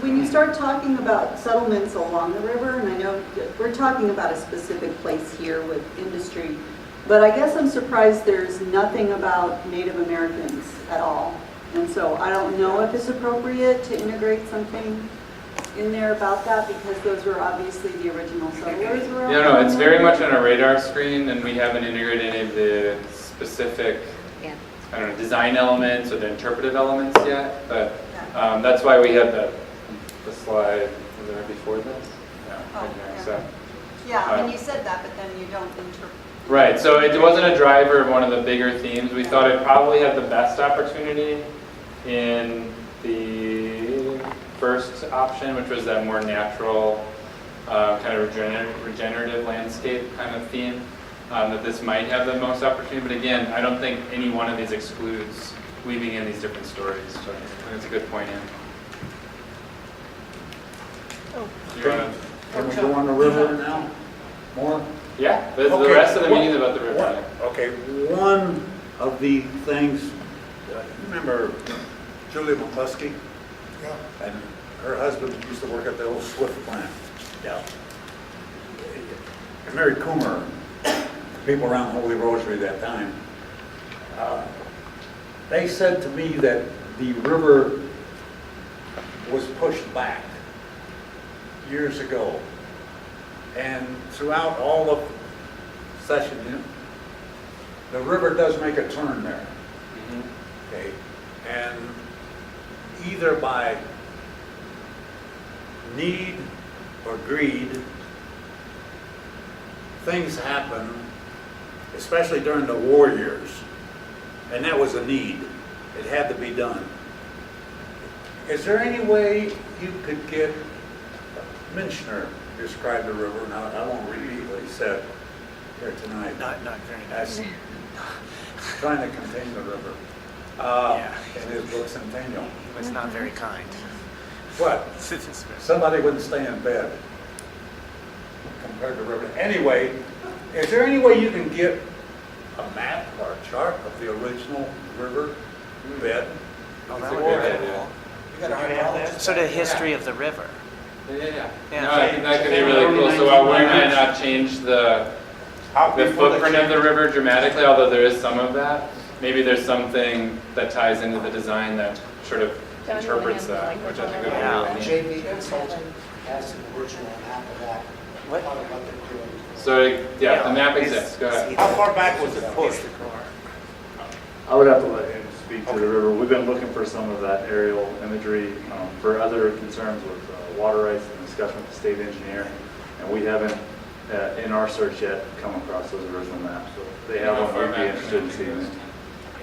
when you start talking about settlements along the river, and I know that we're talking about a specific place here with industry, but I guess I'm surprised there's nothing about Native Americans at all. And so I don't know if it's appropriate to integrate something in there about that, because those were obviously the original settlers. No, it's very much on our radar screen, and we haven't integrated any of the specific, design elements or the interpretive elements yet. But that's why we had the slide. Was there before this? Yeah, and you said that, but then you don't interpret. Right, so it wasn't a driver of one of the bigger themes. We thought it probably had the best opportunity in the first option, which was that more natural, kind of regenerative landscape kind of theme, that this might have the most opportunity. But again, I don't think any one of these excludes weaving in these different stories. So I think it's a good point, Ann. Can we go on the river now? More? Yeah, the rest of the meeting is about the river. Okay, one of the things, you remember Julia McCluskey? Yeah. And her husband used to work at the old Swift plant. Yeah. And Mary Coomer people around Holy Rosary that time, they said to me that the river was pushed back years ago. And throughout all of Session, the river does make a turn there. Okay, and either by need or greed, things happen, especially during the war years, and that was a need. It had to be done. Is there any way you could get, Minchner described the river, and I won't repeat what he said here tonight. Not very nice. Trying to contain the river. In his book Centennial. He was not very kind. What? Somebody wouldn't stay in bed compared to the river. Anyway, is there any way you can get a map or a chart of the original river bed? Oh, that would be cool. You got to Sort of history of the river. Yeah. Yeah. No, I think that could be really cool. So while we might not change the footprint of the river dramatically, although there is some of that, maybe there's something that ties into the design that sort of interprets that, which I think would be really neat. JV Consulting has an original map of that. What? Part of what they're doing. So, yeah, the map exists. Go ahead. How far back was it pushed? I would have to let him speak to the river. We've been looking for some of that aerial imagery for other concerns with water rights and discussion with the state engineer, and we haven't, in our search yet, come across those original maps. So if they have one, we'd be interested in seeing it.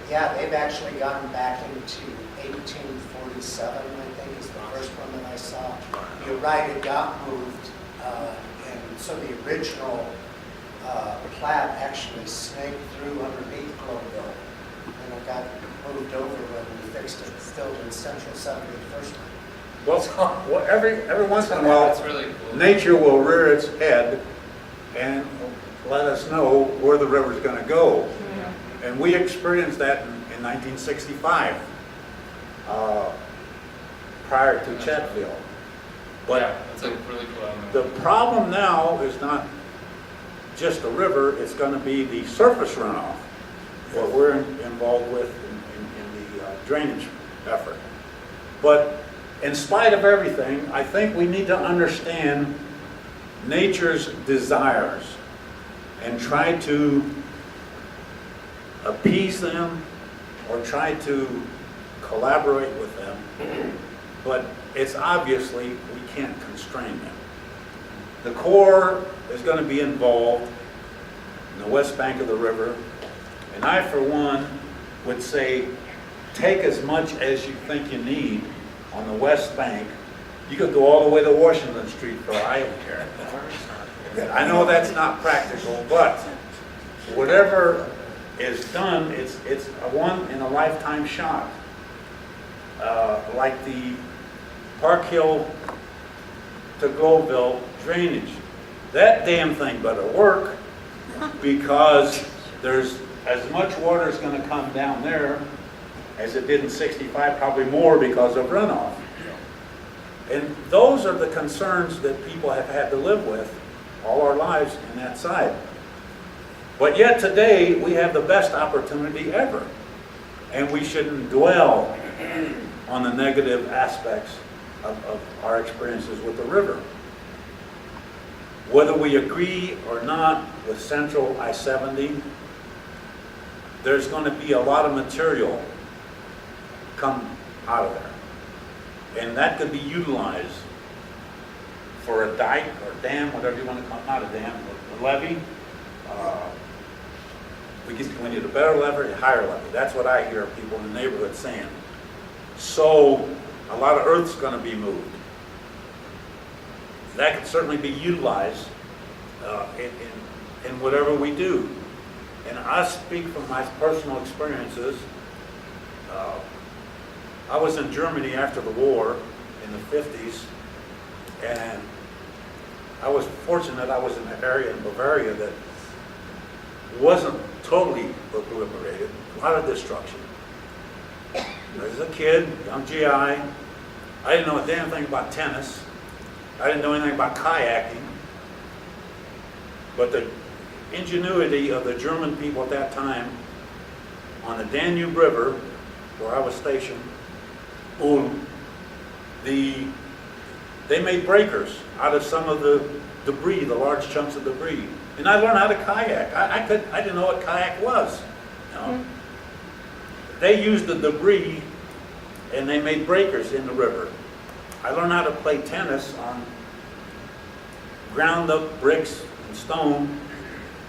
Yeah, they've actually gotten back into 1847, I think is the first one that I saw. You're right, it got moved, and so the original plat actually snaked through underneath Globeville, and it got moved over when we fixed it, still in Central 71st. Well, every once in a while, nature will rear its head and let us know where the river's going to go. And we experienced that in 1965, prior to Chatfield. But that's a really cool element. the problem now is not just the river, it's going to be the surface runoff, what we're involved with in the drainage effort. But in spite of everything, I think we need to understand nature's desires and try to appease them or try to collaborate with them. But it's obviously we can't constrain them. The Corps is going to be involved in the west bank of the river, and I, for one, would say take as much as you think you need on the west bank. You could go all the way to Washington Street for all I care. I know that's not practical, but whatever is done, it's a one-in-a-lifetime shot. Like the Park Hill to Globeville drainage. That damn thing better work, because there's as much water is going to come down there as it did in 65, probably more because of runoff. And those are the concerns that people have had to live with all our lives in that side. But yet today, we have the best opportunity ever. And we shouldn't dwell on the negative aspects of our experiences with the river. Whether we agree or not with Central I-70, there's going to be a lot of material come out of there. And that could be utilized for a dike or dam, whatever you want to call it, not a dam, a levee. We need a better levee, a higher levee. That's what I hear people in the neighborhood saying. So a lot of earth's going to be moved. That could certainly be utilized in whatever we do. And I speak from my personal experiences. I was in Germany after the war in the 50s, and I was fortunate I was in an area in Bavaria that wasn't totally obliterated, a lot of destruction. As a kid, young GI, I didn't know a damn thing about tennis. I didn't know anything about kayaking. But ingenuity of the German people at that time on the Danube River, where I was stationed, Ulm, they made breakers out of some of the debris, the large chunks of debris. And I learned how to kayak. I didn't know what kayak was. You know? They used the debris and they made breakers in the river. I learned how to play tennis on ground up bricks and stone.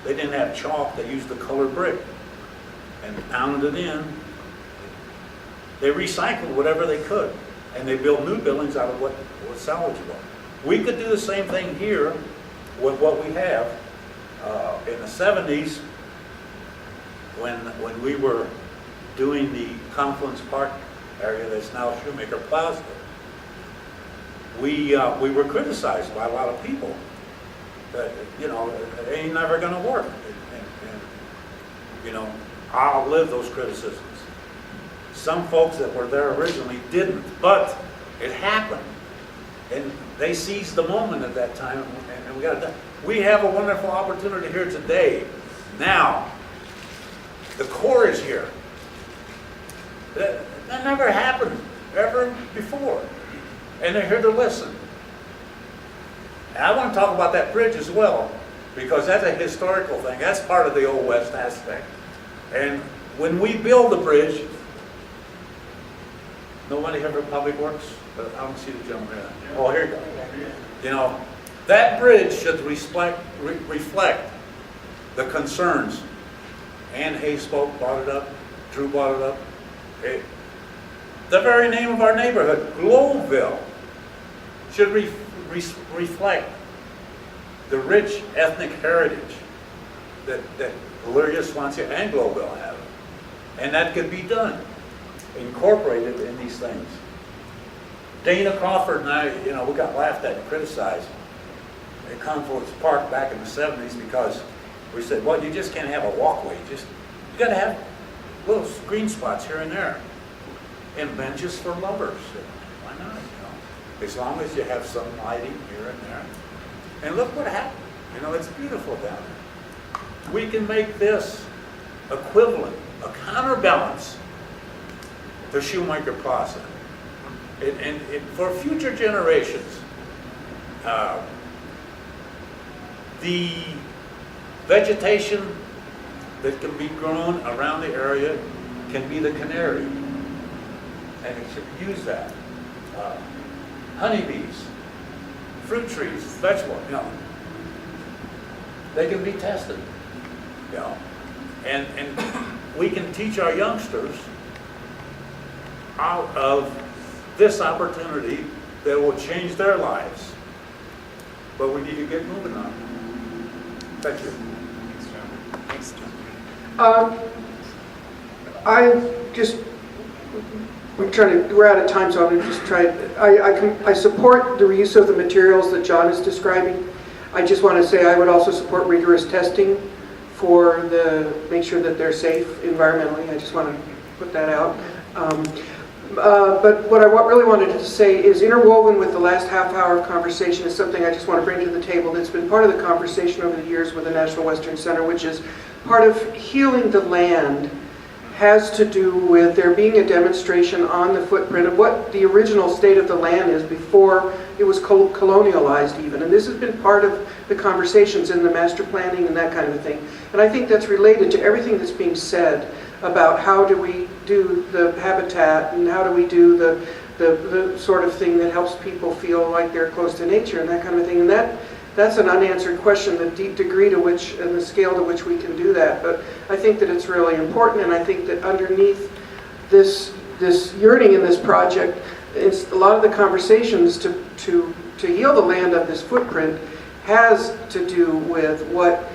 They didn't have chalk, they used the colored brick and pounded it in. They recycled whatever they could, and they built new buildings out of what was salvageable. We could do the same thing here with what we have. In the 70s, when we were doing the Confluence Park area that's now Shoemaker Plaza, we were criticized by a lot of people that, you know, it ain't never going to work. And, you know, I'll outlive those criticisms. Some folks that were there originally didn't, but it happened. And they seized the moment at that time, and we got it done. We have a wonderful opportunity here today. Now, the Corps is here. That never happened ever before. And they're here to listen. And I want to talk about that bridge as well, because that's a historical thing. That's part of the Old West aspect. And when we build the bridge, nobody here for Public Works? But I don't see the gentleman there. Oh, here you go. You know, that bridge should reflect the concerns. Ann Hayes brought it up. Drew brought it up. The very name of our neighborhood, Globeville, should reflect the rich ethnic heritage that Elyria, Swansea, and Globeville have. And that could be done, incorporated in these things. Dana Crawford and I, you know, we got laughed at and criticized at Confluence Park back in the 70s because we said, well, you just can't have a walkway. You got to have little green spots here and there. And benches for lovers. Why not, you know? As long as you have some lighting here and there. And look what happened. You know, it's beautiful down there. We can make this equivalent, a counterbalance to Shoemaker Plaza. And for future generations, the vegetation that can be grown around the area can be the canary. And it should use that. Honeybees, fruit trees, vegetables, you know, they can be tested, you know. And we can teach our youngsters out of this opportunity that will change their lives. But we need to get moving on it. Thank you. Thanks, John. We're out of time, so I'm going to just try. I support the reuse of the materials that John is describing. I just want to say I would also support rigorous testing make sure that they're safe environmentally. I just want to put that out. But what I really wanted to say is interwoven with the last half hour of conversation is something I just want to bring to the table that's been part of the conversation over the years with the National Western Center, which is part of healing the land has to do with there being a demonstration on the footprint of what the original state of the land is before it was colonialized even. And this has been part of the conversations in the master planning and that kind of a thing. And I think that's related to everything that's being said about how do we do the habitat and how do we do the sort of thing that helps people feel like they're close to nature and that kind of thing. And that's an unanswered question, the deep degree to which and the scale to which we can do that. But I think that it's really important, and I think that underneath this yearning in this project, it's a lot of the conversations to heal the land of this footprint has to do with what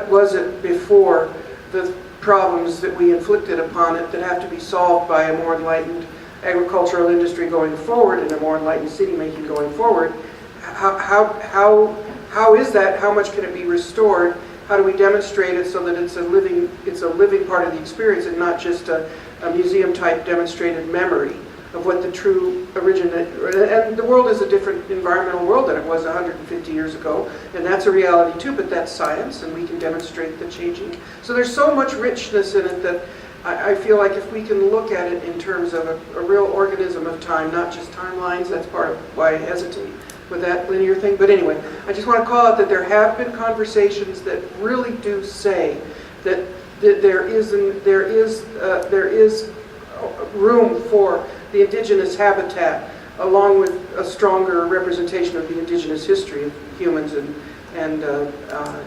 was it before the problems that we inflicted upon it that have to be solved by a more enlightened agricultural industry going forward and a more enlightened city making going forward. How is that? How much can it be restored? How do we demonstrate it so that it's a living part of the experience and not just a museum type demonstrated memory of what the true origin, and the world is a different environmental world than it was 150 years ago, and that's a reality too, but that's science, and we can demonstrate the changing. So there's so much richness in it that I feel like if we can look at it in terms of a real organism of time, not just timelines, that's part of why I hesitate with that linear thing. But anyway, I just want to call out that there have been conversations that really do say that there is room for the indigenous habitat, along with a stronger representation of the indigenous history of humans and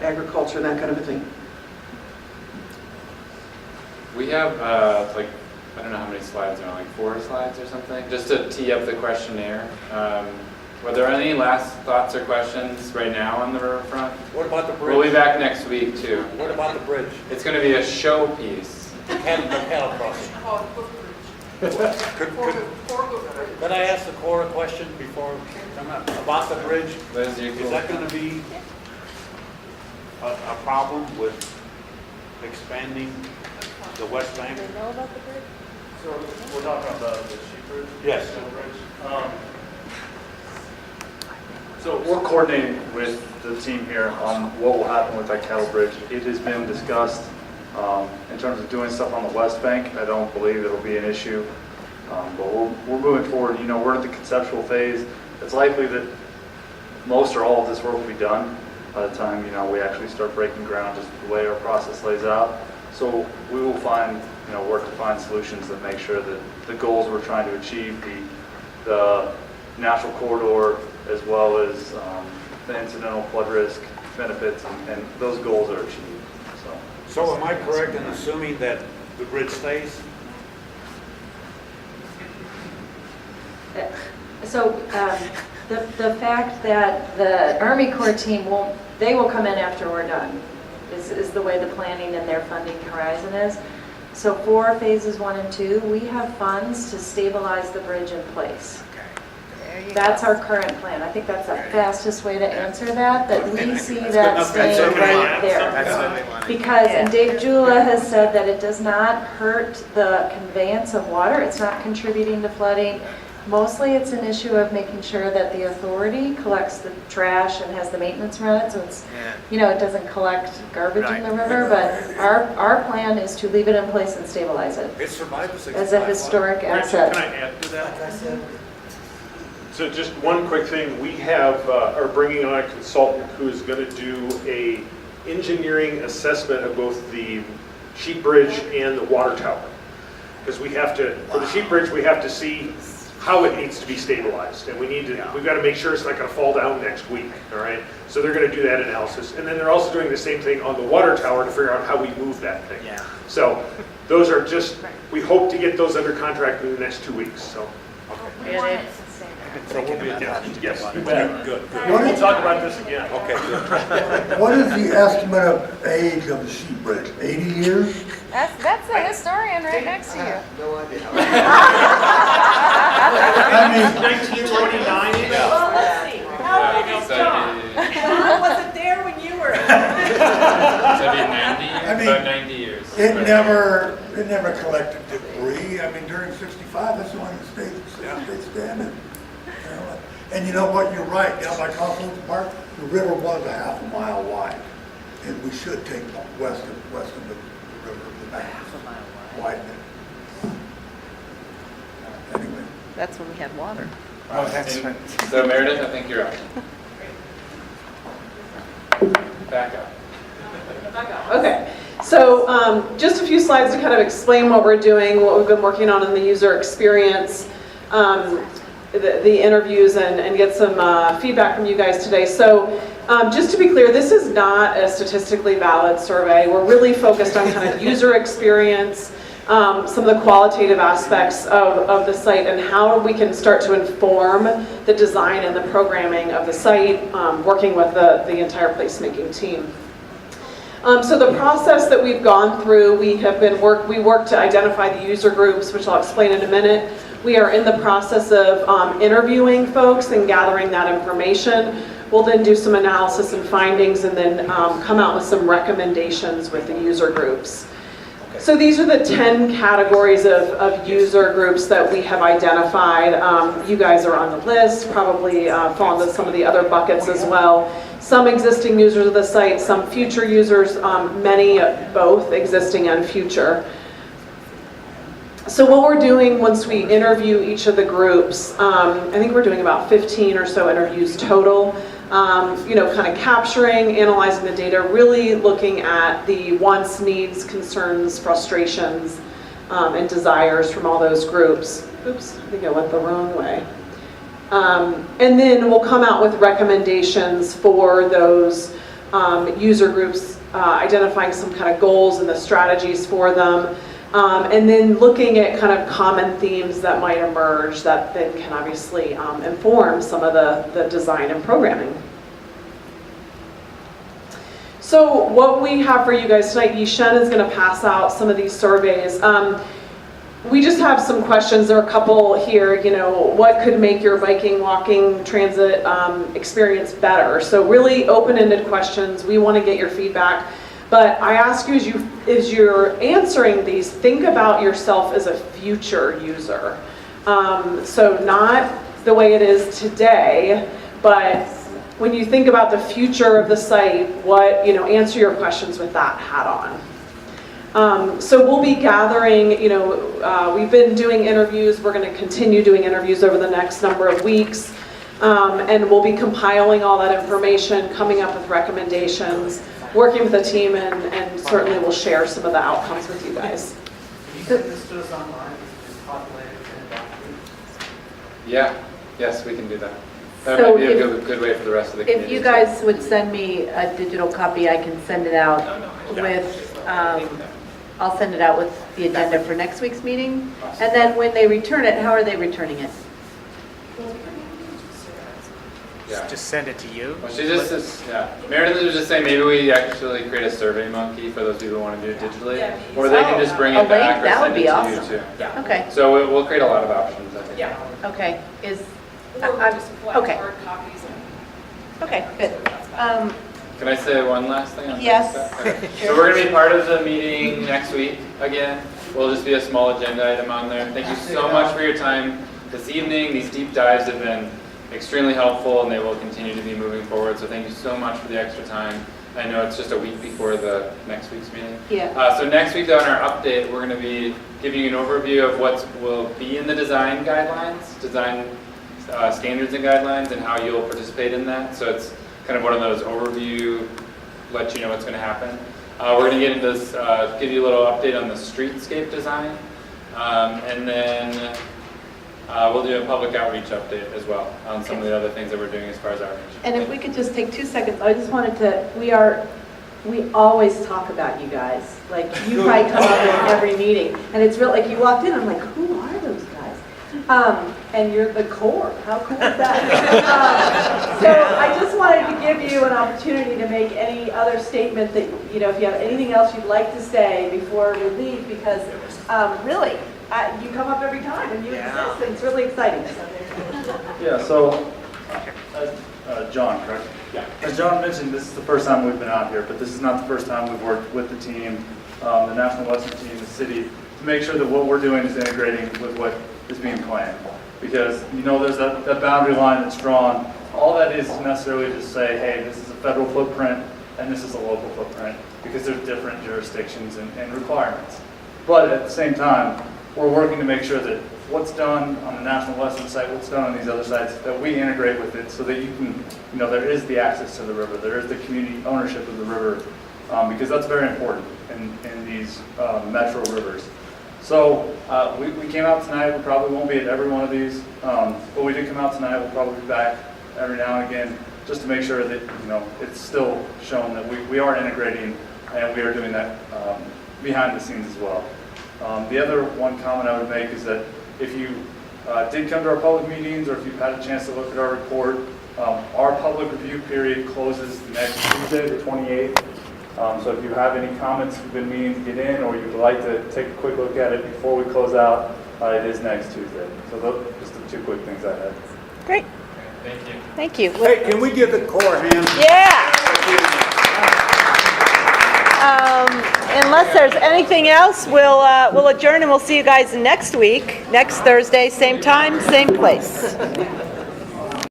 agriculture and that kind of a thing. We have, like, I don't know how many slides are on, like 4 slides or something, just to tee up the questionnaire. Were there any last thoughts or questions right now on the riverfront? What about the bridge? We'll be back next week, too. What about the bridge? It's going to be a showpiece. The cattle crossing. Could I ask the core a question before about the bridge? Liz, you Is that going to be a problem with expanding the West Bank? Do they know about the bridge? So we're talking about the sheep bridge? Yes. Bridge. So we're coordinating with the team here on what will happen with that cattle bridge. It has been discussed in terms of doing stuff on the West Bank. I don't believe it'll be an issue, but we're moving forward. You know, we're at the conceptual phase. It's likely that most or all of this work will be done by the time, you know, we actually start breaking ground, just the way our process lays out. So we will find, you know, work to find solutions that make sure that the goals we're trying to achieve, the natural corridor, as well as the incidental flood risk benefits, and those goals are achieved. So am I correct in assuming that the bridge stays? So the fact that the Army Corps team will come in after we're done is the way the planning and their funding horizon is. So for phases 1 and 2, we have funds to stabilize the bridge in place. That's our current plan. I think that's the fastest way to answer that we see that staying right there. Because, and Dave Jula has said that it does not hurt the conveyance of water. It's not contributing to flooding. Mostly it's an issue of making sure that the authority collects the trash and has the maintenance around it, so it's, you know, it doesn't collect garbage in the river, but our plan is to leave it in place and stabilize it. It survived the 65 as a historic asset. Can I add to that? So just one quick thing, we are bringing on a consultant who is going to do a engineering assessment of both the sheep bridge and the water tower. Because we have to, for the sheep bridge, we have to see how it needs to be stabilized. And we've got to make sure it's not going to fall down next week, all right? So they're going to do that analysis. And then they're also doing the same thing on the water tower to figure out how we move that thing. Yeah. So those are just, we hope to get those under contract in the next 2 weeks, so. Okay. So we'll be attached. Yes, you bet. Good. We'll talk about this again. Okay, good. What is the estimate of age of the sheep bridge? 80 years? That's the historian right next to you. No idea. I mean, 1929? Well, let's see. How old is John? John wasn't there when you were. So it'd be 90 years? I mean, About 90 years. it never collected debris. I mean, during 65, that's when the stayed standing. You know, and you know what, you're right, down by Confluence Park, the river was a half a mile wide. And we should take west of the river, the bank. Widen it. Anyway. That's when we had water. Oh, that's right. So Meredith, I think you're up. Back up. Okay, so just a few slides to kind of explain what we're doing, what we've been working on in the user experience, the interviews, and get some feedback from you guys today. So just to be clear, this is not a statistically valid survey. We're really focused on kind of user experience, some of the qualitative aspects of the site, and how we can start to inform the design and the programming of the site, working with the entire placemaking team. So the process that we've gone through, we worked to identify the user groups, which I'll explain in a minute. We are in the process of interviewing folks and gathering that information. We'll then do some analysis and findings, and then come out with some recommendations with the user groups. So these are the 10 categories of user groups that we have identified. You guys are on the list, probably fall into some of the other buckets as well. Some existing users of the site, some future users, many both existing and future. So what we're doing once we interview each of the groups, I think we're doing about 15 or so interviews total. Kind of capturing, analyzing the data, really looking at the wants, needs, concerns, frustrations, and desires from all those groups. Oops, I think I went the wrong way. And then we'll come out with recommendations for those user groups, identifying some kind of goals and the strategies for them, and then looking at kind of common themes that might emerge that then can obviously inform some of the design and programming. So what we have for you guys tonight, Yishen is going to pass out some of these surveys. We just have some questions. There are a couple here, what could make your biking, walking, transit experience better? So really open-ended questions. We want to get your feedback. But I ask you, as you're answering these, think about yourself as a future user. So not the way it is today, but when you think about the future of the site, answer your questions with that hat on. So we'll be gathering, we've been doing interviews. We're going to continue doing interviews over the next number of weeks. And we'll be compiling all that information, coming up with recommendations, working with the team, and certainly we'll share some of the outcomes with you guys. Can you send this to us online? Just populate it in documents? Yeah, yes, we can do that. That So might be a if- good way for the rest of the community. If you guys would send me a digital copy, I can send it out with, I'll send it out with the agenda for next week's meeting. And then when they return it, how are they returning it? Yeah. Just send it to you? Well, Meredith was just saying maybe we actually create a survey monkey for those people who want to do it digitally, or they can just bring a it back link? or That would send be it to awesome. you too. Okay. So we'll create a lot of options, I think. Okay. Or just okay. hard copies. Okay, good. Can I say one last thing? On Yes. this? Okay. So we're going to be part of the meeting next week again. We'll just be a small agenda item on there. Thank you so much for your time this evening. These deep dives have been extremely helpful, and they will continue to be moving forward. So thank you so much for the extra time. I know it's just a week before the next week's meeting. Yeah. So next week, though, in our update, we're going to be giving you an overview of what will be in the design guidelines, design standards and guidelines, and how you'll participate in that. So it's kind of one of those overview, let you know what's going to happen. We're going to get into this, give you a little update on the streetscape design, and then we'll do a public outreach update as well on some of the other things that we're doing as far as outreach. And if we could just take 2 seconds, I just wanted to, we always talk about you guys. Like, you probably come up in every meeting, and it's real, like, you walked in, I'm like, who are those guys? And you're the core. How cool is that? So I just wanted to give you an opportunity to make any other statement that, if you have anything else you'd like to say before we leave, because really, you come up every time and you exist, and it's really exciting. Yeah, so, John, correct? Yeah. As John mentioned, this is the first time we've been out here, but this is not the first time we've worked with the team, the National Western team, the city, to make sure that what we're doing is integrating with what is being planned. Because, there's that boundary line that's drawn. All that is necessarily to say, hey, this is a federal footprint and this is a local footprint, because there's different jurisdictions and requirements. But at the same time, we're working to make sure that what's done on the National Western site, what's done on these other sites, that we integrate with it so that you can, there is the access to the river, there is the community ownership of the river, because that's very important in these metro rivers. So we came out tonight. We probably won't be at every one of these, but we did come out tonight. We'll probably be back every now and again just to make sure that it's still shown that we are integrating and we are doing that behind the scenes as well. The other one comment I would make is that if you did come to our public meetings, or if you've had a chance to look at our report, our public review period closes next Tuesday, the 28th. So if you have any comments you've been meaning to get in, or you would like to take a quick look at it before we close out, it is next Tuesday. So those are just the 2 quick things I had. Great. Thank you. Thank you. Hey, can we give the core a hand? Yeah. Unless unless there's anything else, we'll adjourn and we'll see you guys next week, next Thursday, same time, same place.